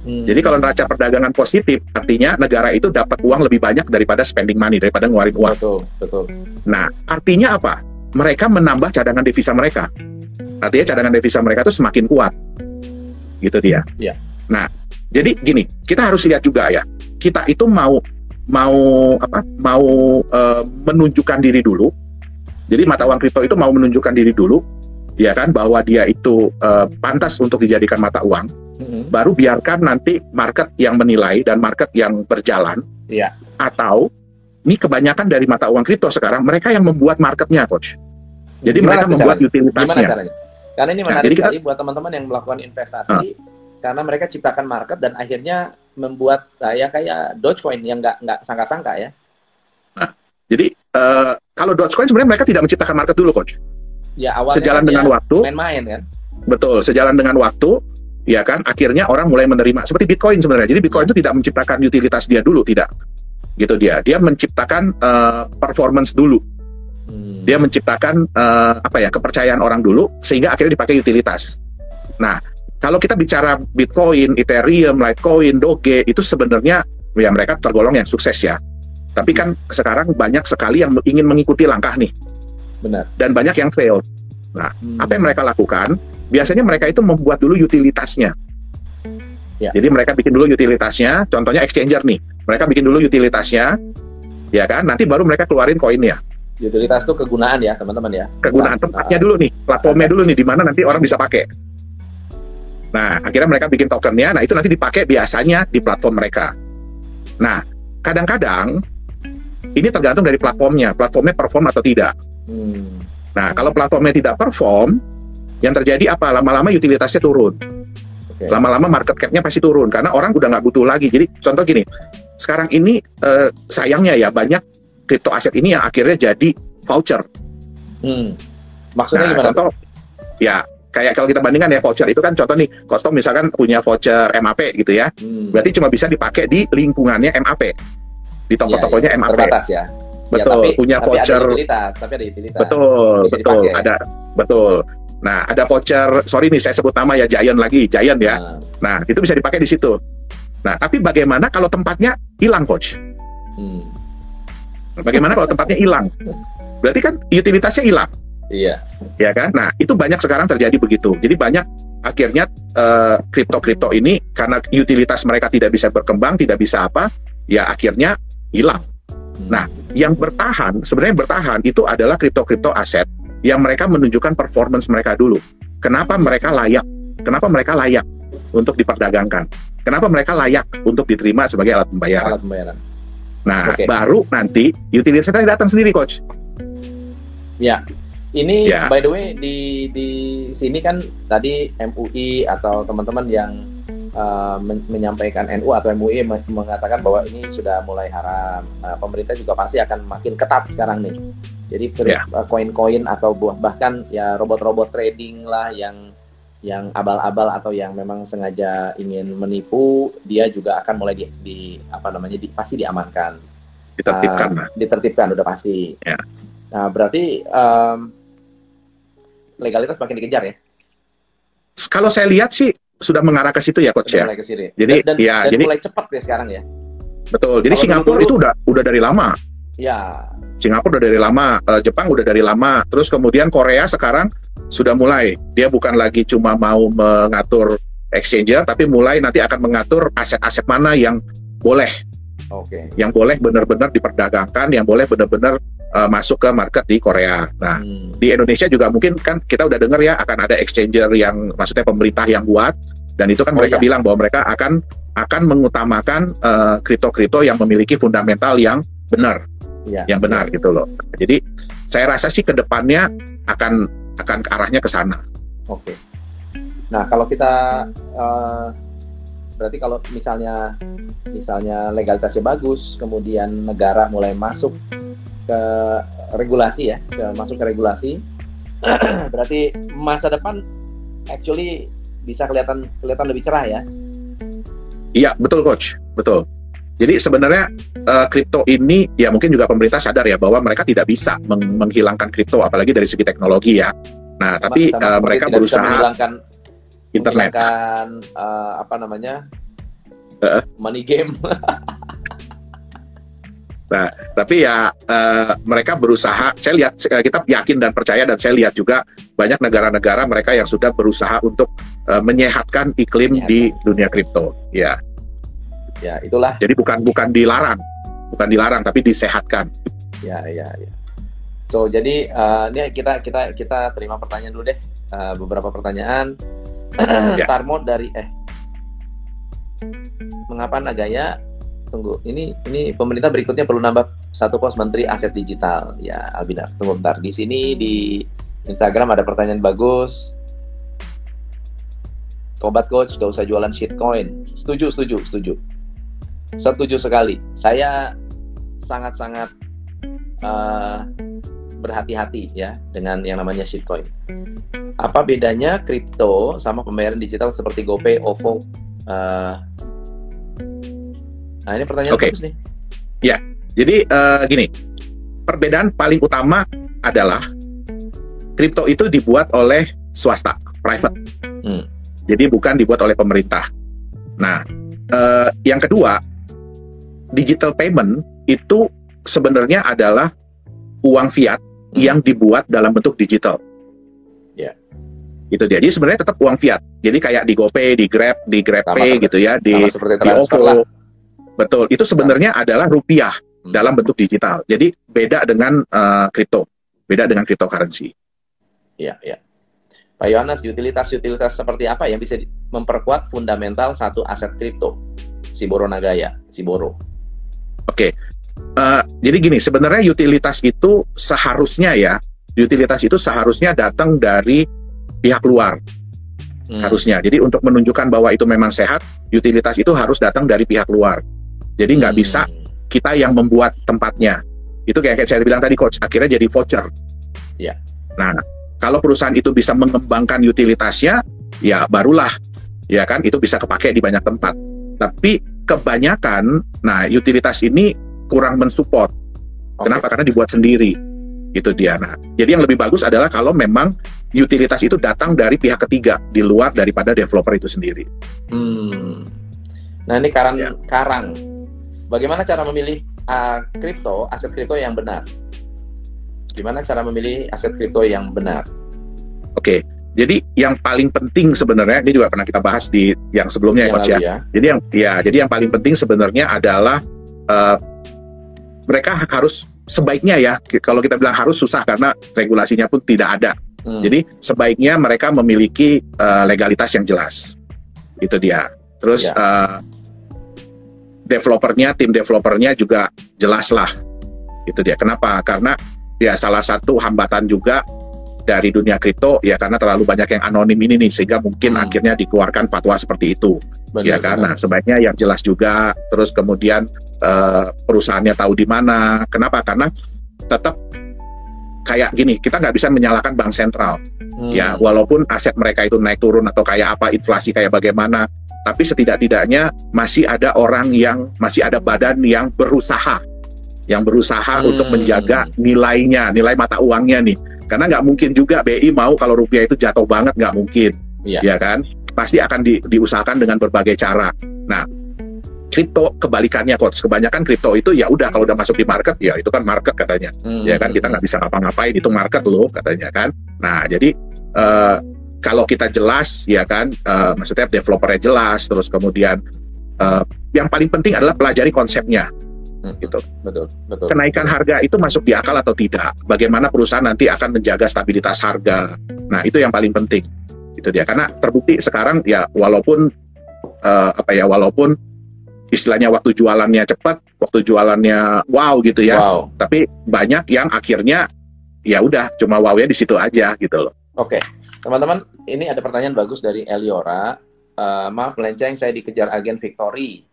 S2: Jadi kalau neraca perdagangan positif, artinya negara itu dapat uang lebih banyak daripada spending money, daripada ngeluarin uang.
S3: Betul.
S2: Nah, artinya apa? Mereka menambah cadangan devisa mereka. Artinya cadangan devisa mereka itu semakin kuat. Gitu dia. Nah, jadi gini, kita harus lihat juga ya. Kita itu mau menunjukkan diri dulu. Jadi mata uang kripto itu mau menunjukkan diri dulu, ya kan, bahwa dia itu pantas untuk dijadikan mata uang. Baru biarkan nanti market yang menilai dan market yang berjalan. Atau ini kebanyakan dari mata uang kripto sekarang mereka yang membuat marketnya, coach. Jadi mereka membuat utilitasnya.
S3: Gimana caranya? Karena ini menarik sekali buat teman-teman yang melakukan investasi, karena mereka ciptakan market dan akhirnya membuat kayak Dogecoin yang nggak sangka-sangka ya. Nah,
S2: jadi kalau Dogecoin sebenarnya mereka tidak menciptakan market dulu, coach.
S3: Ya, awalnya
S2: sejalan dengan waktu.
S3: Main-main kan.
S2: Betul, sejalan dengan waktu, ya kan. Akhirnya orang mulai menerima seperti Bitcoin sebenarnya. Jadi Bitcoin itu tidak menciptakan utilitas dia dulu, tidak. Gitu dia menciptakan performance dulu. Dia menciptakan kepercayaan orang dulu sehingga akhirnya dipakai utilitas. Nah, kalau kita bicara Bitcoin, Ethereum, Litecoin, Doge, itu sebenarnya ya mereka tergolong yang sukses ya. Tapi kan sekarang banyak sekali yang ingin mengikuti langkah nih.
S3: Benar.
S2: Dan banyak yang fail. Nah, apa yang mereka lakukan? Biasanya mereka itu membuat dulu utilitasnya. Jadi mereka bikin dulu utilitasnya, contohnya exchanger nih. Mereka bikin dulu utilitasnya, ya kan? Nanti baru mereka keluarin koinnya.
S3: Utilitas itu kegunaan ya, teman-teman ya.
S2: Kegunaan tempatnya dulu nih, platformnya dulu nih, di mana nanti orang bisa pakai. Nah, akhirnya mereka bikin tokennya, nah itu nanti dipakai biasanya di platform mereka. Nah, kadang-kadang ini tergantung dari platformnya perform atau tidak. Nah, kalau platformnya tidak perform, yang terjadi apa? Lama-lama utilitasnya turun. Lama-lama market cap-nya pasti turun, karena orang udah nggak butuh lagi. Jadi, contoh gini, sekarang ini sayangnya ya, banyak kripto aset ini yang akhirnya jadi voucher.
S3: Maksudnya gimana?
S2: Contoh, ya, kayak kalau kita bandingkan ya, voucher itu kan contoh nih, Costom misalkan punya voucher MAP gitu ya, berarti cuma bisa dipakai di lingkungannya MAP, di toko-tokonya MAP.
S3: Terbatas ya.
S2: Betul, punya voucher.
S3: Tapi ada utilitas.
S2: Betul, ada, betul. Nah, ada voucher, sorry nih saya sebut nama ya, Giant ya. Nah, itu bisa dipakai di situ. Nah, tapi bagaimana kalau tempatnya hilang, coach? Bagaimana kalau tempatnya hilang? berarti kan utilitasnya hilang.
S3: Iya.
S2: Ya kan? Nah, itu banyak sekarang terjadi begitu. Jadi banyak akhirnya kripto-kripto ini karena utilitas mereka tidak bisa berkembang, tidak bisa apa, ya akhirnya hilang. Nah, yang sebenarnya bertahan itu adalah kripto-kripto aset yang mereka menunjukkan performance mereka dulu. Kenapa mereka layak? Kenapa mereka layak untuk diperdagangkan? Kenapa mereka layak untuk diterima sebagai alat pembayaran?
S3: Alat pembayaran.
S2: Nah, baru nanti utilitasnya datang sendiri, Coach.
S3: Ya. Ini
S2: Ya.
S3: by the way di sini kan tadi MUI atau teman-teman yang menyampaikan NU atau MUI mengatakan bahwa ini sudah mulai haram. Pemerintah juga pasti akan makin ketat sekarang nih. Jadi koin-koin atau bahkan ya robot-robot trading lah yang abal-abal atau yang memang sengaja ingin menipu, dia juga akan mulai pasti diamankan. Ditertibkan udah pasti.
S2: Ya.
S3: Nah, berarti legalitas makin dikejar ya?
S2: Kalau saya lihat sih sudah mengarah ke situ ya, Coach ya.
S3: Mulai ke sini.
S2: Jadi
S3: jadi mulai cepat ya sekarang ya.
S2: Betul. Jadi
S3: Kalau
S2: Singapura
S3: dulu,
S2: itu udah dari lama.
S3: Ya.
S2: Singapura udah dari lama, Jepang udah dari lama. Terus kemudian Korea sekarang sudah mulai. Dia bukan lagi cuma mau mengatur exchanger, tapi mulai nanti akan mengatur aset-aset mana yang boleh.
S3: Oke.
S2: Yang boleh benar-benar diperdagangkan, yang boleh benar-benar masuk ke market di Korea. Nah, di Indonesia juga mungkin kan kita udah dengar ya akan ada exchanger yang maksudnya pemerintah yang buat, dan itu kan mereka bilang bahwa mereka akan mengutamakan kripto-kripto yang memiliki fundamental yang benar, yang benar gitu loh. Jadi saya rasa sih kedepannya akan ke arahnya ke sana.
S3: Oke. Nah, kalau kita berarti kalau misalnya legalitasnya bagus, kemudian negara mulai masuk ke regulasi ya, masuk ke regulasi, berarti masa depan actually bisa kelihatan lebih cerah ya.
S2: Iya, betul Coach, betul. Jadi sebenarnya kripto ini ya mungkin juga pemerintah sadar ya bahwa mereka tidak bisa menghilangkan kripto apalagi dari segi teknologi ya. Nah, tapi mereka berusaha menghilangkan internet. Money game. Nah, tapi ya mereka berusaha, saya lihat, kita yakin dan percaya dan saya lihat juga banyak negara-negara mereka yang sudah berusaha untuk menyehatkan iklim di dunia kripto. Ya. Ya, itulah. Jadi bukan dilarang tapi disehatkan. Ya. So, jadi ini kita terima pertanyaan dulu deh. Beberapa pertanyaan. Tarmod dari mengapa Nagaya? Tunggu, ini pemerintah berikutnya perlu nambah 1 pos menteri aset digital. Ya, Albinar, tunggu bentar. Di sini di Instagram ada pertanyaan bagus. Tobat Coach, gak usah jualan shitcoin. Setuju sekali. Saya sangat-sangat berhati-hati ya dengan yang namanya shitcoin. Apa bedanya kripto sama pembayaran digital seperti GoPay, OVO? Nah, ini pertanyaan bagus nih. Ya, jadi gini, perbedaan paling utama adalah kripto itu dibuat oleh swasta, private. Jadi bukan dibuat oleh pemerintah. Nah, yang kedua, digital payment itu sebenarnya adalah uang fiat yang dibuat dalam bentuk digital. Ya. Itu dia. Jadi sebenarnya tetap uang fiat. Jadi kayak di GoPay, di GrabPay gitu ya, di OVO. Betul, itu sebenarnya adalah rupiah dalam bentuk digital. Jadi beda dengan kripto, beda dengan cryptocurrency. Iya. Pak Yohanes, utilitas seperti apa yang bisa memperkuat fundamental satu aset kripto? Siboro Nagaya, Siboro. Oke, jadi gini, sebenarnya utilitas itu seharusnya datang dari pihak luar. Harusnya. Jadi untuk menunjukkan bahwa itu memang sehat, utilitas itu harus datang dari pihak luar. Jadi nggak bisa kita yang membuat tempatnya. Itu kayak saya bilang tadi Coach, akhirnya jadi voucher. Ya. Nah, kalau perusahaan itu bisa mengembangkan utilitasnya, ya barulah, ya kan, itu bisa kepake di banyak tempat. Tapi kebanyakan, nah utilitas ini kurang mensupport. Kenapa? Karena dibuat sendiri. Itu dia. Nah, jadi yang lebih bagus adalah kalau memang utilitas itu datang dari pihak ketiga di luar daripada developer itu sendiri. Nah, ini Karang. Bagaimana cara memilih aset kripto yang benar?
S3: Gimana cara memilih aset kripto yang benar?
S2: Oke. Jadi yang paling penting sebenarnya, ini juga pernah kita bahas di yang sebelumnya ya Coach ya. Jadi yang paling penting sebenarnya adalah mereka harus sebaiknya ya, kalau kita bilang harus susah karena regulasinya pun tidak ada. Jadi sebaiknya mereka memiliki legalitas yang jelas. Itu dia. Terus tim developernya juga jelas lah. Itu dia. Kenapa? Karena ya salah satu hambatan juga dari dunia kripto ya karena terlalu banyak yang anonim ini nih, sehingga mungkin akhirnya dikeluarkan fatwa seperti itu. Ya karena sebaiknya yang jelas juga. Terus kemudian perusahaannya tahu di mana. Kenapa? Karena tetap kayak gini, kita nggak bisa menyalahkan bank sentral. Ya walaupun aset mereka itu naik turun atau kayak apa, inflasi kayak bagaimana, tapi setidak-tidaknya masih ada masih ada badan yang berusaha untuk menjaga nilai mata uangnya nih. Karena nggak mungkin juga BI mau kalau rupiah itu jatuh banget, nggak mungkin, ya kan? Pasti akan diusahakan dengan berbagai cara. Nah, kripto kebalikannya, Coach. Kebanyakan kripto itu ya udah kalau udah masuk di market, ya itu kan market katanya, ya kan, kita nggak bisa ngapa-ngapain, itu market loh katanya kan. Nah, jadi kalau kita jelas, ya kan, maksudnya developernya jelas, terus kemudian yang paling penting adalah pelajari konsepnya. Gitu. Betul. Kenaikan harga itu masuk di akal atau tidak? Bagaimana perusahaan nanti akan menjaga stabilitas harga? Nah, itu yang paling penting. Itu dia. Karena terbukti sekarang ya walaupun istilahnya waktu jualannya cepat, waktu jualannya wow gitu ya. Tapi banyak yang akhirnya ya udah cuma wow-nya di situ aja gitu loh.
S3: Oke. Teman-teman, ini ada pertanyaan bagus dari Eliora. Maaf melenceng, saya dikejar agen Victory.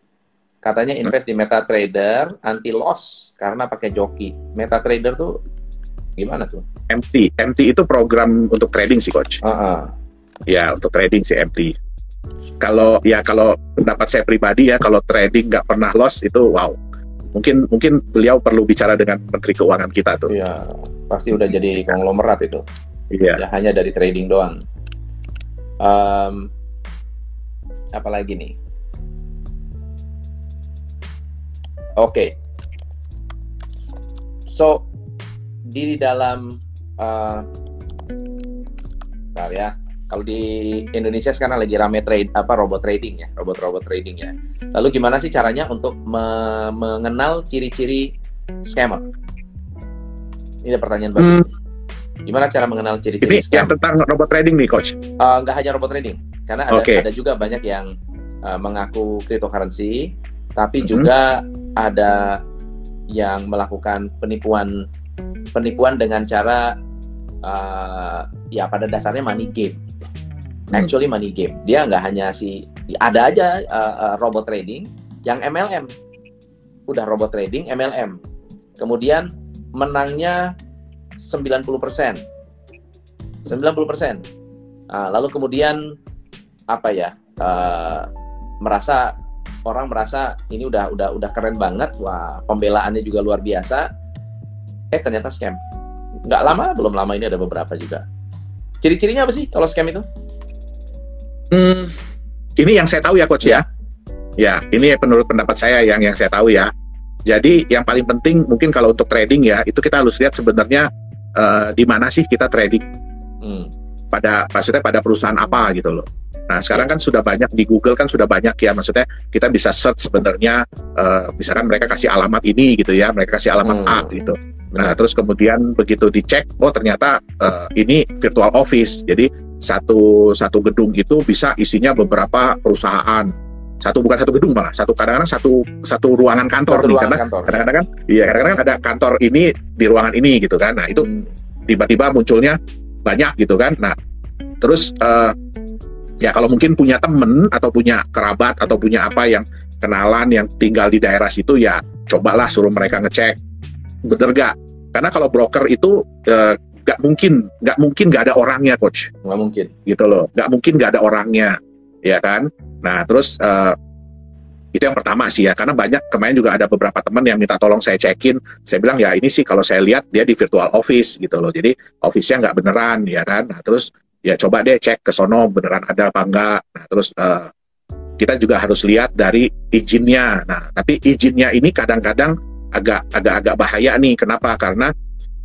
S3: Katanya invest di MetaTrader anti loss karena pakai joki. MetaTrader tuh gimana tuh?
S2: MT itu program untuk trading sih, Coach. Ya, untuk trading sih MT. Kalau pendapat saya pribadi ya, kalau trading nggak pernah loss itu wow. Mungkin beliau perlu bicara dengan Menteri Keuangan kita tuh.
S3: Iya, pasti udah jadi konglomerat itu.
S2: Iya.
S3: Ya, hanya dari trading doang. Apalagi nih? Oke. So di dalam kalau di Indonesia sekarang lagi rame robot trading ya. Lalu gimana sih caranya untuk mengenal ciri-ciri scammer? Ini pertanyaan bagus. Gimana cara mengenal ciri-ciri scam?
S2: Yang tentang robot trading nih, Coach.
S3: Nggak hanya robot trading, karena ada juga banyak yang mengaku cryptocurrency, tapi juga ada yang melakukan penipuan dengan cara ya pada dasarnya money game. Actually money game. Dia nggak hanya ada aja robot trading yang MLM. Udah robot trading MLM. Kemudian menangnya 90%. Lalu kemudian orang merasa ini udah keren banget, wah pembelaannya juga luar biasa. Ternyata scam. Belum lama ini ada beberapa juga. Ciri-cirinya apa sih kalau scam itu?
S2: Ini yang saya tahu ya, Coach ya. Ya, ini menurut pendapat saya yang saya tahu ya. Jadi yang paling penting mungkin kalau untuk trading ya, itu kita harus lihat sebenarnya di mana sih kita trading. Maksudnya pada perusahaan apa gitu loh. Nah, sekarang kan sudah banyak di Google kan sudah banyak ya, maksudnya kita bisa search sebenarnya misalkan mereka kasih alamat ini gitu ya, mereka kasih alamat A gitu. Nah, terus kemudian begitu dicek, oh ternyata ini virtual office. Jadi satu gedung itu bisa isinya beberapa perusahaan. Bukan satu gedung malah, kadang-kadang satu ruangan kantor nih, karena kadang-kadang ada kantor ini di ruangan ini gitu kan. Nah, itu tiba-tiba munculnya banyak gitu kan. Nah, terus ya kalau mungkin punya temen atau punya kerabat atau punya apa yang kenalan yang tinggal di daerah situ, ya cobalah suruh mereka ngecek bener gak. Karena kalau broker itu nggak mungkin nggak ada orangnya, Coach.
S3: Nggak mungkin
S2: gitu loh, nggak mungkin nggak ada orangnya, ya kan. Nah, terus itu yang pertama sih ya, karena banyak kemarin juga ada beberapa teman yang minta tolong saya cekin. Saya bilang ya ini sih kalau saya lihat dia di virtual office gitu loh, jadi office-nya nggak beneran, ya kan. Nah, terus ya coba deh cek ke sono beneran ada apa enggak. Nah, terus kita juga harus lihat dari izinnya. Nah, tapi izinnya ini kadang-kadang agak bahaya nih. Kenapa? Karena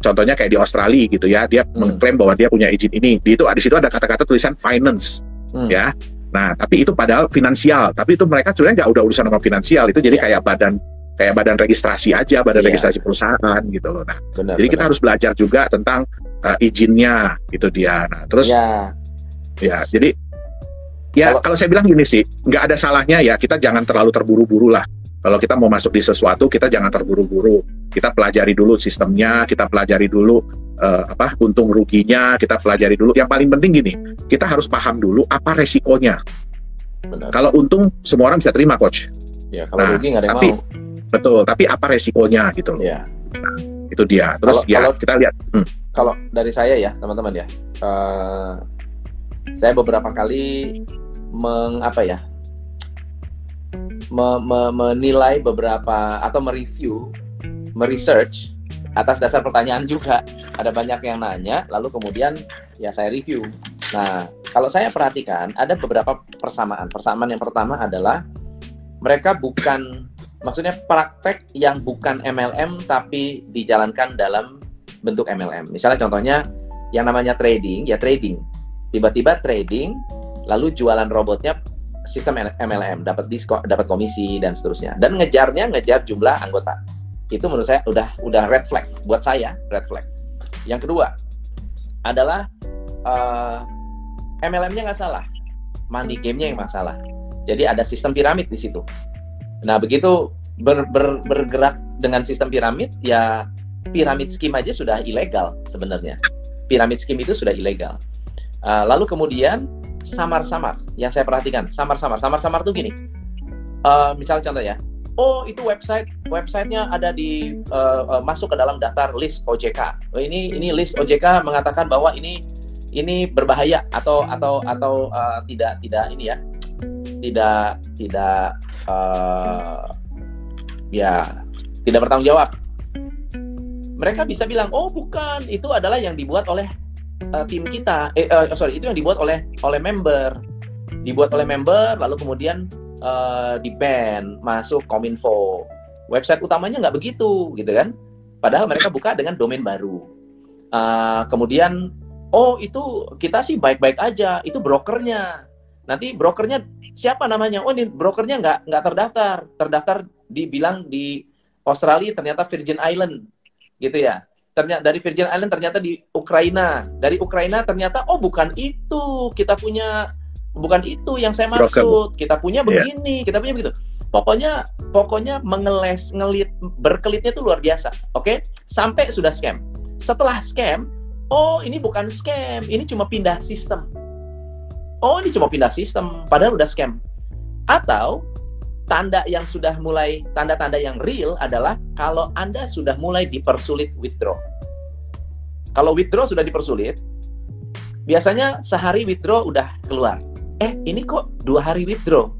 S2: contohnya kayak di Australia gitu ya, dia mengklaim bahwa dia punya izin ini, di situ ada kata-kata tulisan finance, ya. Nah, tapi itu padahal finansial, tapi itu mereka sebenarnya nggak udah urusan sama finansial, itu jadi kayak badan registrasi aja, badan registrasi perusahaan gitu loh. Nah, jadi kita harus belajar juga tentang izinnya gitu dia. Nah, terus ya, jadi ya kalau saya bilang gini sih, nggak ada salahnya ya, kita jangan terlalu terburu-buru lah. Kalau kita mau masuk di sesuatu, kita jangan terburu-buru. Kita pelajari dulu sistemnya, kita pelajari dulu untung ruginya, kita pelajari dulu. Yang paling penting gini, kita harus paham dulu apa resikonya. Benar. Kalau untung semua orang bisa terima, coach.
S3: Ya, kalau rugi nggak ada yang mau.
S2: Betul, tapi apa resikonya gitu loh. Ya. Nah, itu dia. Terus kalau kita lihat.
S3: Kalau dari saya ya, teman-teman ya, saya beberapa kali menilai beberapa atau meresearch atas dasar pertanyaan juga. Ada banyak yang nanya, lalu kemudian ya saya review. Nah, kalau saya perhatikan ada beberapa persamaan. Persamaan yang pertama adalah mereka maksudnya praktek yang bukan MLM tapi dijalankan dalam bentuk MLM. Misalnya contohnya yang namanya trading, tiba-tiba trading, lalu jualan robotnya sistem MLM, dapat komisi dan seterusnya, dan ngejar jumlah anggota. Itu menurut saya udah red flag buat saya, red flag. Yang kedua adalah MLM-nya nggak salah, money game-nya yang masalah. Jadi ada sistem piramid di situ. Nah, begitu bergerak dengan sistem piramid, ya piramid scheme aja sudah ilegal sebenarnya. Piramid scheme itu sudah ilegal. Lalu kemudian samar-samar, yang saya perhatikan, samar-samar tuh gini. Misalnya contoh ya, itu websitenya ada di masuk ke dalam daftar list OJK. Ini list OJK mengatakan bahwa ini berbahaya atau tidak ini ya, tidak bertanggung jawab. Mereka bisa bilang, bukan, itu adalah yang dibuat oleh tim kita, itu yang dibuat oleh member, lalu kemudian di-ban, masuk Kominfo. Website utamanya nggak begitu, gitu kan? Padahal mereka buka dengan domain baru. Kemudian, itu kita sih baik-baik aja, itu brokernya. Nanti brokernya siapa namanya? Ini brokernya nggak terdaftar dibilang di Australia, ternyata Virgin Island, gitu ya. Ternyata dari Virgin Island ternyata di Ukraina. Dari Ukraina ternyata bukan itu kita punya, bukan itu yang saya maksud. Kita punya begini, kita punya begitu. Pokoknya berkelitnya itu luar biasa. Oke? Sampai sudah scam. Setelah scam, ini bukan scam, ini cuma pindah sistem. Ini cuma pindah sistem, padahal udah scam. Atau tanda yang real adalah kalau Anda sudah mulai dipersulit withdraw. Kalau withdraw sudah dipersulit, biasanya sehari withdraw udah keluar. Ini kok 2 hari withdraw.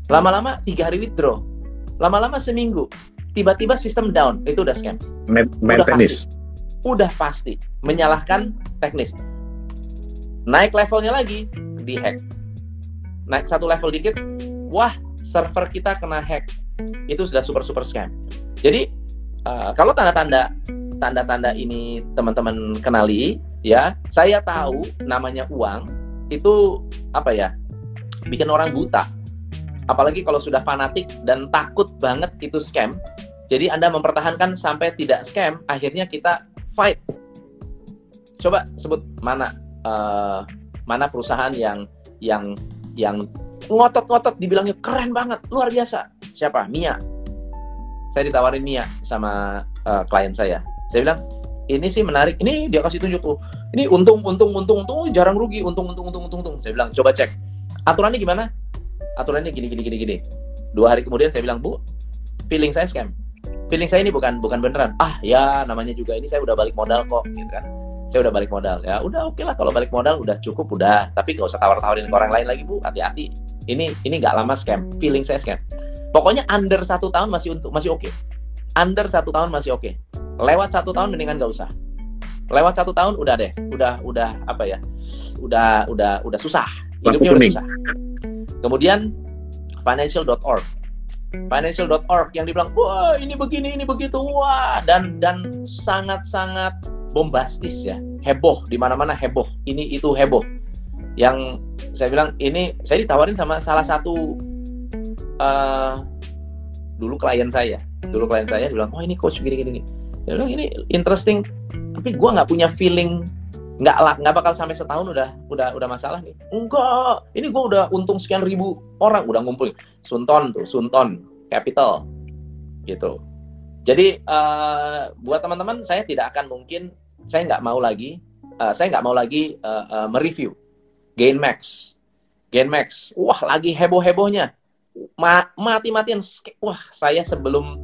S3: Lama-lama 3 hari withdraw. Lama-lama seminggu. Tiba-tiba sistem down. Itu udah scam. Udah pasti. Menyalahkan teknis. Naik levelnya lagi, di-hack. Naik satu level dikit, wah, server kita kena hack. Itu sudah super scam. Jadi kalau tanda-tanda ini teman-teman kenali, ya, saya tahu namanya uang itu bikin orang buta. Apalagi kalau sudah fanatik dan takut banget itu scam. Jadi Anda mempertahankan sampai tidak scam, akhirnya kita fight. Coba sebut mana perusahaan yang ngotot-ngotot dibilangnya keren banget, luar biasa. Siapa? Mia. Saya ditawarin Mia sama klien saya. Saya bilang, ini sih menarik. Ini dia kasih tunjuk tuh. Ini untung, jarang rugi. Untung. Saya bilang, coba cek. Aturannya gimana? Aturannya gini. 2 hari kemudian saya bilang, Bu, feeling saya scam. Feeling saya ini bukan beneran. Ya namanya juga ini saya udah balik modal kok, gitu kan. Saya udah balik modal. Ya udah oke lah, kalau balik modal udah cukup, udah. Tapi gak usah tawar-tawarin ke orang lain lagi, Bu. Hati-hati. Ini nggak lama scam. Feeling saya scam. Pokoknya under 1 tahun masih oke. Under 1 tahun masih oke. Lewat 1 tahun mendingan nggak usah. Lewat 1 tahun udah deh. Udah susah. Hidupnya udah susah. Kemudian financial.org. financial.org yang dibilang wah ini begini ini begitu wah dan sangat-sangat bombastis ya, heboh di mana-mana, heboh ini itu heboh. Yang saya bilang ini saya ditawarin sama salah satu dulu klien saya bilang oh ini coach gini. Dia bilang ini interesting tapi gue nggak punya feeling, nggak bakal sampai setahun udah masalah nih. Enggak, ini gue udah untung sekian ribu orang udah ngumpulin. Sunton Capital gitu. Jadi buat teman-teman saya nggak mau lagi mereview Gainmax. Wah lagi heboh-hebohnya. Mati-matian. Wah saya sebelum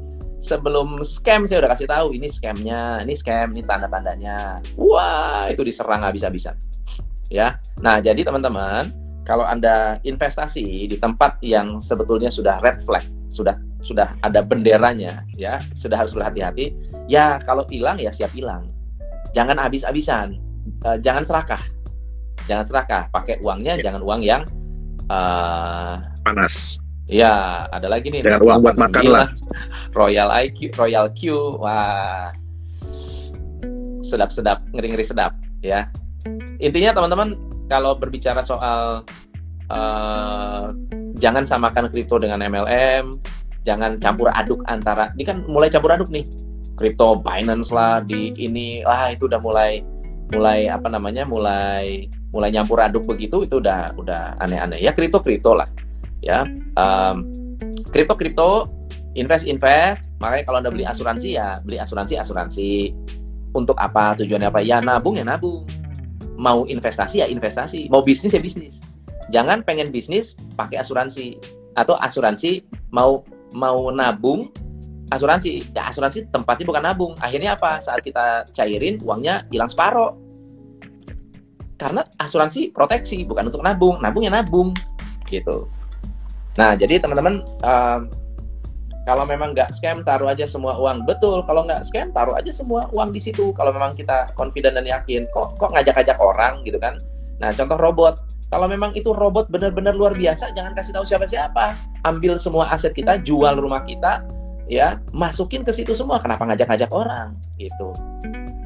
S3: scam saya udah kasih tahu ini scamnya, ini tanda-tandanya. Wah itu diserang habis-habisan. Ya. Nah jadi teman-teman kalau Anda investasi di tempat yang sebetulnya sudah red flag, sudah ada benderanya, ya sudah harus berhati-hati. Ya kalau hilang ya siap hilang. Jangan habis-habisan, jangan serakah. Pakai uangnya jangan uang yang
S2: panas.
S3: Ya ada lagi nih.
S2: Jangan uang buat makan lah. Royal Q, wah sedap, ngeri sedap, ya. Intinya teman-teman kalau berbicara soal jangan samakan kripto dengan MLM, jangan campur aduk antara, ini kan mulai campur aduk nih, kripto Binance lah, di ini lah itu udah mulai nyampur aduk begitu, itu udah aneh-aneh ya. Kripto lah ya, kripto invest. Makanya kalau Anda beli asuransi ya beli asuransi. Untuk apa, tujuannya apa? Ya nabung. Mau investasi ya investasi, mau bisnis ya bisnis. Jangan pengen bisnis pakai asuransi, atau asuransi mau nabung asuransi. Ya asuransi tempatnya bukan nabung. Akhirnya apa? Saat kita cairin uangnya hilang separuh. Karena asuransi proteksi bukan untuk nabung. Nabung gitu. Nah, jadi teman-teman kalau memang nggak scam, taruh aja semua uang. Betul, kalau nggak scam, taruh aja semua uang di situ. Kalau memang kita confident dan yakin, kok ngajak-ngajak orang gitu kan. Nah, contoh robot. Kalau memang itu robot benar-benar luar biasa, jangan kasih tahu siapa-siapa. Ambil semua aset kita, jual rumah kita, ya, masukin ke situ semua. Kenapa ngajak-ngajak orang? Gitu.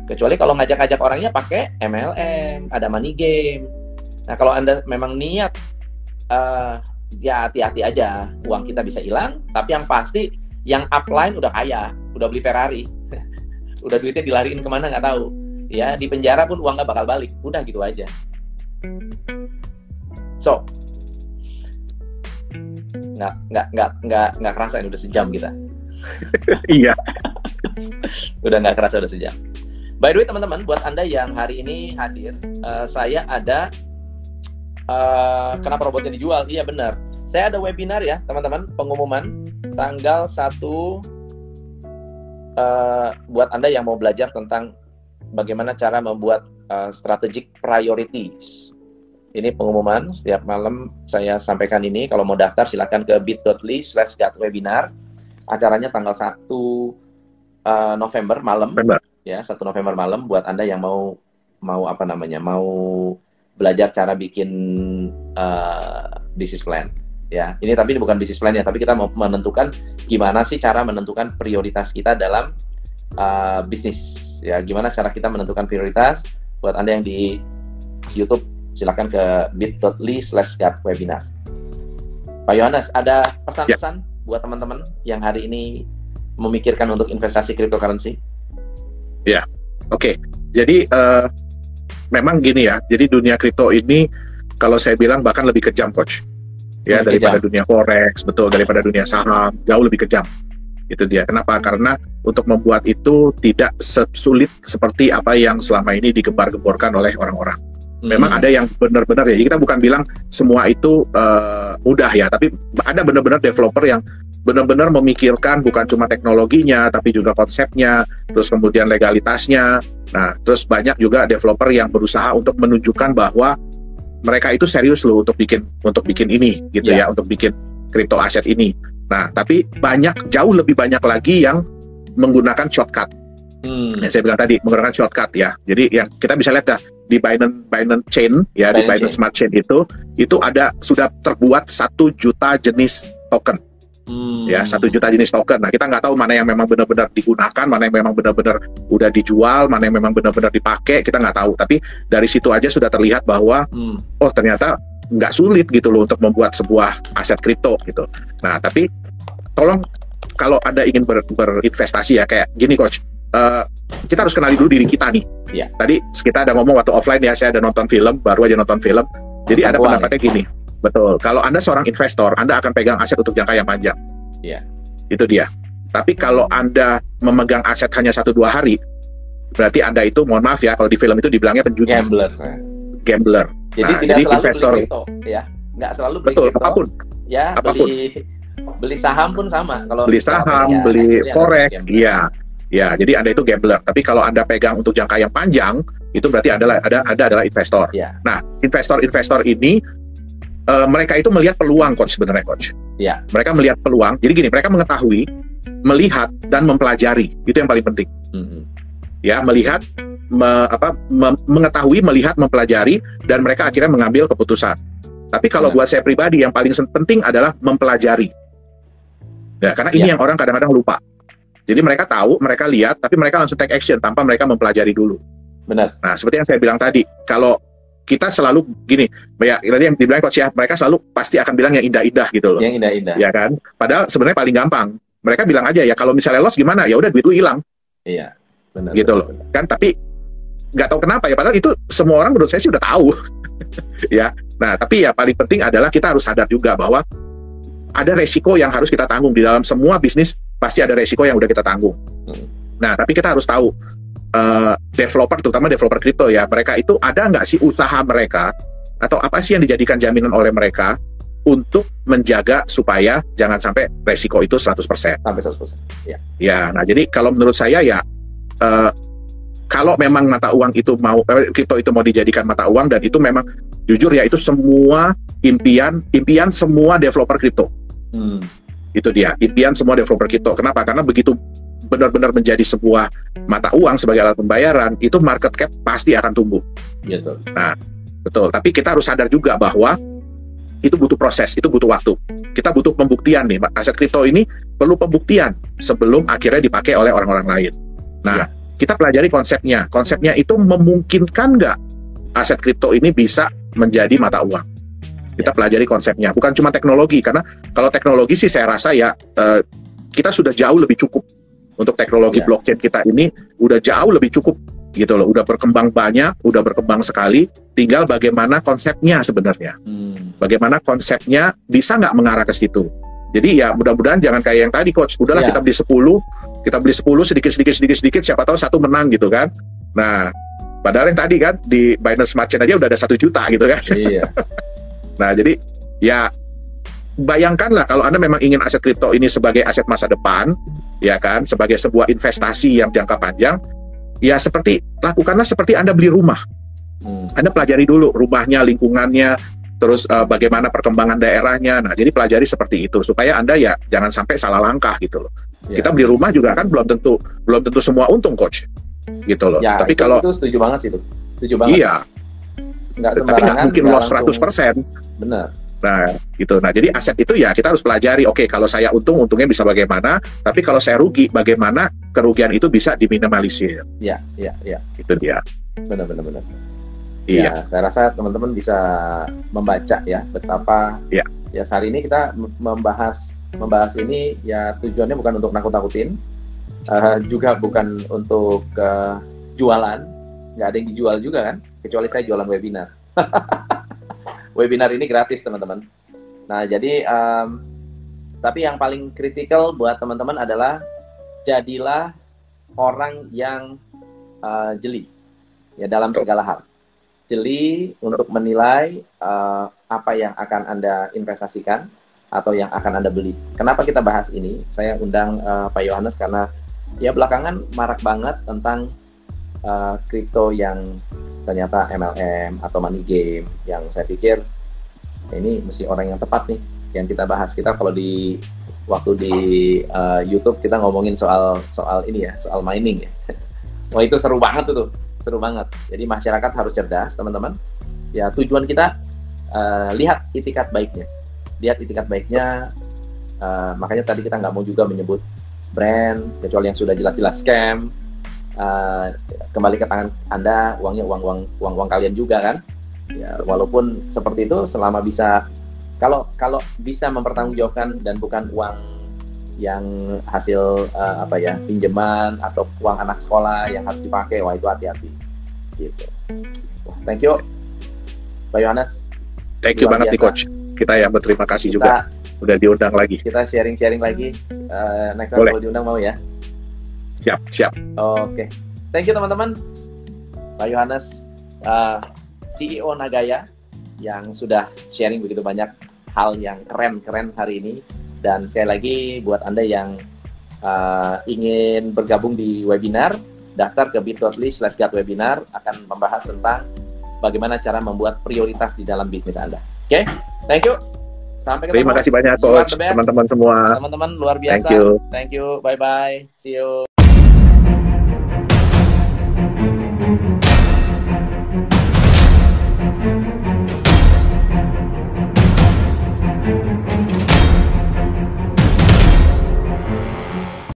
S2: Kecuali kalau ngajak-ngajak orangnya pakai MLM, ada money game. Nah, kalau Anda memang niat, ya hati-hati aja, uang kita bisa hilang, tapi yang pasti yang upline udah kaya, udah beli Ferrari, udah duitnya dilariin kemana nggak tahu, ya di penjara pun uang nggak bakal balik, udah gitu aja. So, nggak kerasa ini udah sejam kita. Iya.
S3: Udah nggak kerasa udah sejam. By the way teman-teman, buat Anda yang hari ini hadir, saya ada kenapa robotnya dijual? Iya benar. Saya ada webinar ya teman-teman, pengumuman tanggal 1 buat Anda yang mau belajar tentang bagaimana cara membuat strategic priorities. Ini pengumuman, setiap malam saya sampaikan ini. Kalau mau daftar silakan ke bit.ly/webinar. Acaranya tanggal 1 November malam. Ya, 1 November malam buat Anda yang mau belajar cara bikin business plan. Ya, ini tapi bukan business plan ya, tapi kita mau menentukan gimana sih cara menentukan prioritas kita dalam bisnis. Ya, gimana cara kita menentukan prioritas? Buat Anda yang di YouTube, silakan ke bit.ly/webinar. Pak Yohanes, ada pesan-pesan buat teman-teman yang hari ini memikirkan untuk investasi cryptocurrency?
S2: Ya, oke. Jadi memang gini ya. Jadi dunia kripto ini kalau saya bilang bahkan lebih kejam, Coach. Ya, daripada dunia forex, betul, daripada dunia saham, jauh lebih kejam. Itu dia. Kenapa? Karena untuk membuat itu tidak sulit seperti apa yang selama ini digembar-gemborkan oleh orang-orang. Memang ada yang benar-benar ya. Jadi kita bukan bilang semua itu mudah ya, tapi ada benar-benar developer yang benar-benar memikirkan bukan cuma teknologinya, tapi juga konsepnya, terus kemudian legalitasnya. Nah, terus banyak juga developer yang berusaha untuk menunjukkan bahwa mereka itu serius loh untuk bikin ini gitu ya, untuk bikin crypto aset ini. Nah, tapi jauh lebih banyak lagi yang menggunakan shortcut. Yang saya bilang tadi, menggunakan shortcut ya. Jadi yang kita bisa lihat ya di Binance Chain ya, di Binance Smart Chain itu ada sudah terbuat 1 juta jenis token. Ya, 1 juta jenis token. Nah, kita nggak tahu mana yang memang benar-benar digunakan, mana yang memang benar-benar udah dijual, mana yang memang benar-benar dipakai, kita nggak tahu. Tapi dari situ aja sudah terlihat bahwa oh ternyata nggak sulit gitu loh untuk membuat sebuah aset kripto gitu. Nah, tapi tolong kalau Anda ingin berinvestasi ya kayak gini Coach, kita harus kenali dulu diri kita nih.
S3: Yeah.
S2: Tadi kita ada ngomong waktu offline ya, saya ada nonton film, baru aja nonton film. Jadi ada pendapatnya gini. Betul. Kalau Anda seorang investor, Anda akan pegang aset untuk jangka yang panjang.
S3: Iya.
S2: Itu dia. Tapi kalau Anda memegang aset hanya 1-2 hari, berarti Anda itu, mohon maaf ya, kalau di film itu dibilangnya penjudi. Gambler.
S3: Jadi
S2: nah,
S3: tidak
S2: jadi
S3: selalu
S2: investor.
S3: beli kripto, ya. Nggak selalu beli
S2: Betul,
S3: kripto.
S2: apapun.
S3: Ya,
S2: apapun.
S3: Beli saham pun sama. Kalau
S2: beli saham,
S3: ya,
S2: beli forex, iya. Ya, jadi Anda itu gambler. Tapi kalau Anda pegang untuk jangka yang panjang, itu berarti Anda adalah investor.
S3: Ya.
S2: Nah, investor-investor ini mereka itu melihat peluang, Coach, sebenarnya, Coach.
S3: Ya.
S2: Mereka melihat peluang. Jadi gini, mereka mengetahui, melihat dan mempelajari. Itu yang paling penting. Ya, melihat, mengetahui, melihat, mempelajari, dan mereka akhirnya mengambil keputusan. Tapi kalau buat saya pribadi, yang paling penting adalah mempelajari. Ya, karena ini yang orang kadang-kadang lupa. Jadi mereka tahu, mereka lihat, tapi mereka langsung take action tanpa mereka mempelajari dulu.
S3: Benar.
S2: Nah, seperti yang saya bilang tadi, kalau kita selalu gini, ya tadi yang dibilang Coach ya, mereka selalu pasti akan bilang yang indah-indah gitu loh.
S3: Yang indah-indah.
S2: Ya kan? Padahal sebenarnya paling gampang. Mereka bilang aja ya, kalau misalnya loss gimana? Ya udah duit lu hilang.
S3: Iya. Benar.
S2: Gitu
S3: benar,
S2: loh.
S3: benar.
S2: Kan tapi nggak tahu kenapa ya, padahal itu semua orang menurut saya sih udah tahu. Ya. Nah, tapi ya paling penting adalah kita harus sadar juga bahwa ada resiko yang harus kita tanggung. Di dalam semua bisnis pasti ada resiko yang udah kita tanggung. Nah, tapi kita harus tahu developer, terutama developer kripto ya, mereka itu ada nggak sih usaha mereka atau apa sih yang dijadikan jaminan oleh mereka untuk menjaga supaya jangan sampai resiko itu 100%.
S3: Sampai 100%. Ya.
S2: Ya, nah jadi kalau menurut saya ya kalau memang mata uang itu kripto itu mau dijadikan mata uang, dan itu memang jujur ya, itu semua impian semua developer kripto. Itu dia, impian semua developer kripto. Kenapa? Karena begitu benar-benar menjadi sebuah mata uang sebagai alat pembayaran, itu market cap pasti akan tumbuh.
S3: Betul.
S2: Nah, betul. Tapi kita harus sadar juga bahwa itu butuh proses, itu butuh waktu. Kita butuh pembuktian nih. Aset kripto ini perlu pembuktian sebelum akhirnya dipakai oleh orang-orang lain. Nah, kita pelajari konsepnya. Konsepnya itu memungkinkan nggak aset kripto ini bisa menjadi mata uang? Kita pelajari konsepnya. Bukan cuma teknologi, karena kalau teknologi sih saya rasa ya kita sudah jauh lebih cukup. Untuk teknologi blockchain kita ini udah jauh lebih cukup gitu loh, udah berkembang banyak, udah berkembang sekali. Tinggal bagaimana konsepnya sebenarnya, bagaimana konsepnya bisa nggak mengarah ke situ. Jadi ya mudah-mudahan jangan kayak yang tadi Coach, udahlah kita beli 10 sedikit, siapa tahu satu menang gitu kan. Nah, padahal yang tadi kan di Binance Smart Chain aja udah ada 1 juta gitu kan.
S3: Iya.
S2: Nah, jadi ya bayangkanlah kalau Anda memang ingin aset kripto ini sebagai aset masa depan, ya kan, sebagai sebuah investasi yang jangka panjang, ya lakukanlah seperti Anda beli rumah. Anda pelajari dulu rumahnya, lingkungannya, terus bagaimana perkembangan daerahnya. Nah, jadi pelajari seperti itu supaya Anda ya jangan sampai salah langkah gitu loh. Ya. Kita beli rumah juga kan belum tentu semua untung Coach. Gitu loh.
S3: Ya,
S2: tapi
S3: itu setuju banget sih itu. Setuju banget.
S2: Iya. Tapi nggak mungkin loss 100%.
S3: Benar.
S2: Nah, gitu. Nah, jadi aset itu ya kita harus pelajari. Oke, kalau saya untungnya bisa bagaimana, tapi kalau saya rugi, bagaimana kerugian itu bisa diminimalisir.
S3: Iya.
S2: Itu dia.
S3: Benar.
S2: Iya.
S3: Ya, saya rasa teman-teman bisa membaca ya betapa ya hari ini kita membahas ini ya tujuannya bukan untuk nakut-nakutin, juga bukan untuk jualan. Nggak ada yang dijual juga kan, kecuali saya jualan webinar. Webinar ini gratis teman-teman. Nah jadi tapi yang paling kritikal buat teman-teman adalah jadilah orang yang jeli ya dalam segala hal. Jeli untuk menilai apa yang akan Anda investasikan atau yang akan Anda beli. Kenapa kita bahas ini? Saya undang Pak Yohanes karena ya belakangan marak banget tentang kripto yang ternyata MLM atau money game, yang saya pikir ini mesti orang yang tepat nih yang kita bahas. Kita kalau waktu di YouTube kita ngomongin soal ini ya, soal mining ya. Wah itu seru banget tuh, seru banget. Jadi masyarakat harus cerdas teman-teman. Ya tujuan kita lihat itikat baiknya, Makanya tadi kita nggak mau juga menyebut brand kecuali yang sudah jelas-jelas scam. Kembali ke tangan Anda, uangnya uang kalian juga kan. Ya, walaupun seperti itu, selama bisa kalau bisa mempertanggungjawabkan dan bukan uang yang hasil pinjaman atau uang anak sekolah yang harus dipakai, wah itu hati-hati gitu. Thank you Pak Yohanes,
S2: thank you banget nih Coach, kita yang berterima kasih juga udah diundang lagi,
S3: kita sharing lagi. Next time kalau diundang mau ya.
S2: Siap.
S3: Oke. Thank you teman-teman. Pak Yohanes, CEO Nagaya yang sudah sharing begitu banyak hal yang keren hari ini. Dan sekali lagi buat Anda yang ingin bergabung di webinar, daftar ke bit.ly/webinar, akan membahas tentang bagaimana cara membuat prioritas di dalam bisnis Anda. Oke? Thank you. Sampai ketemu.
S2: Terima kasih banyak Coach, teman-teman semua.
S3: Teman-teman luar biasa.
S2: Thank you.
S3: Thank you. Bye-bye. See you.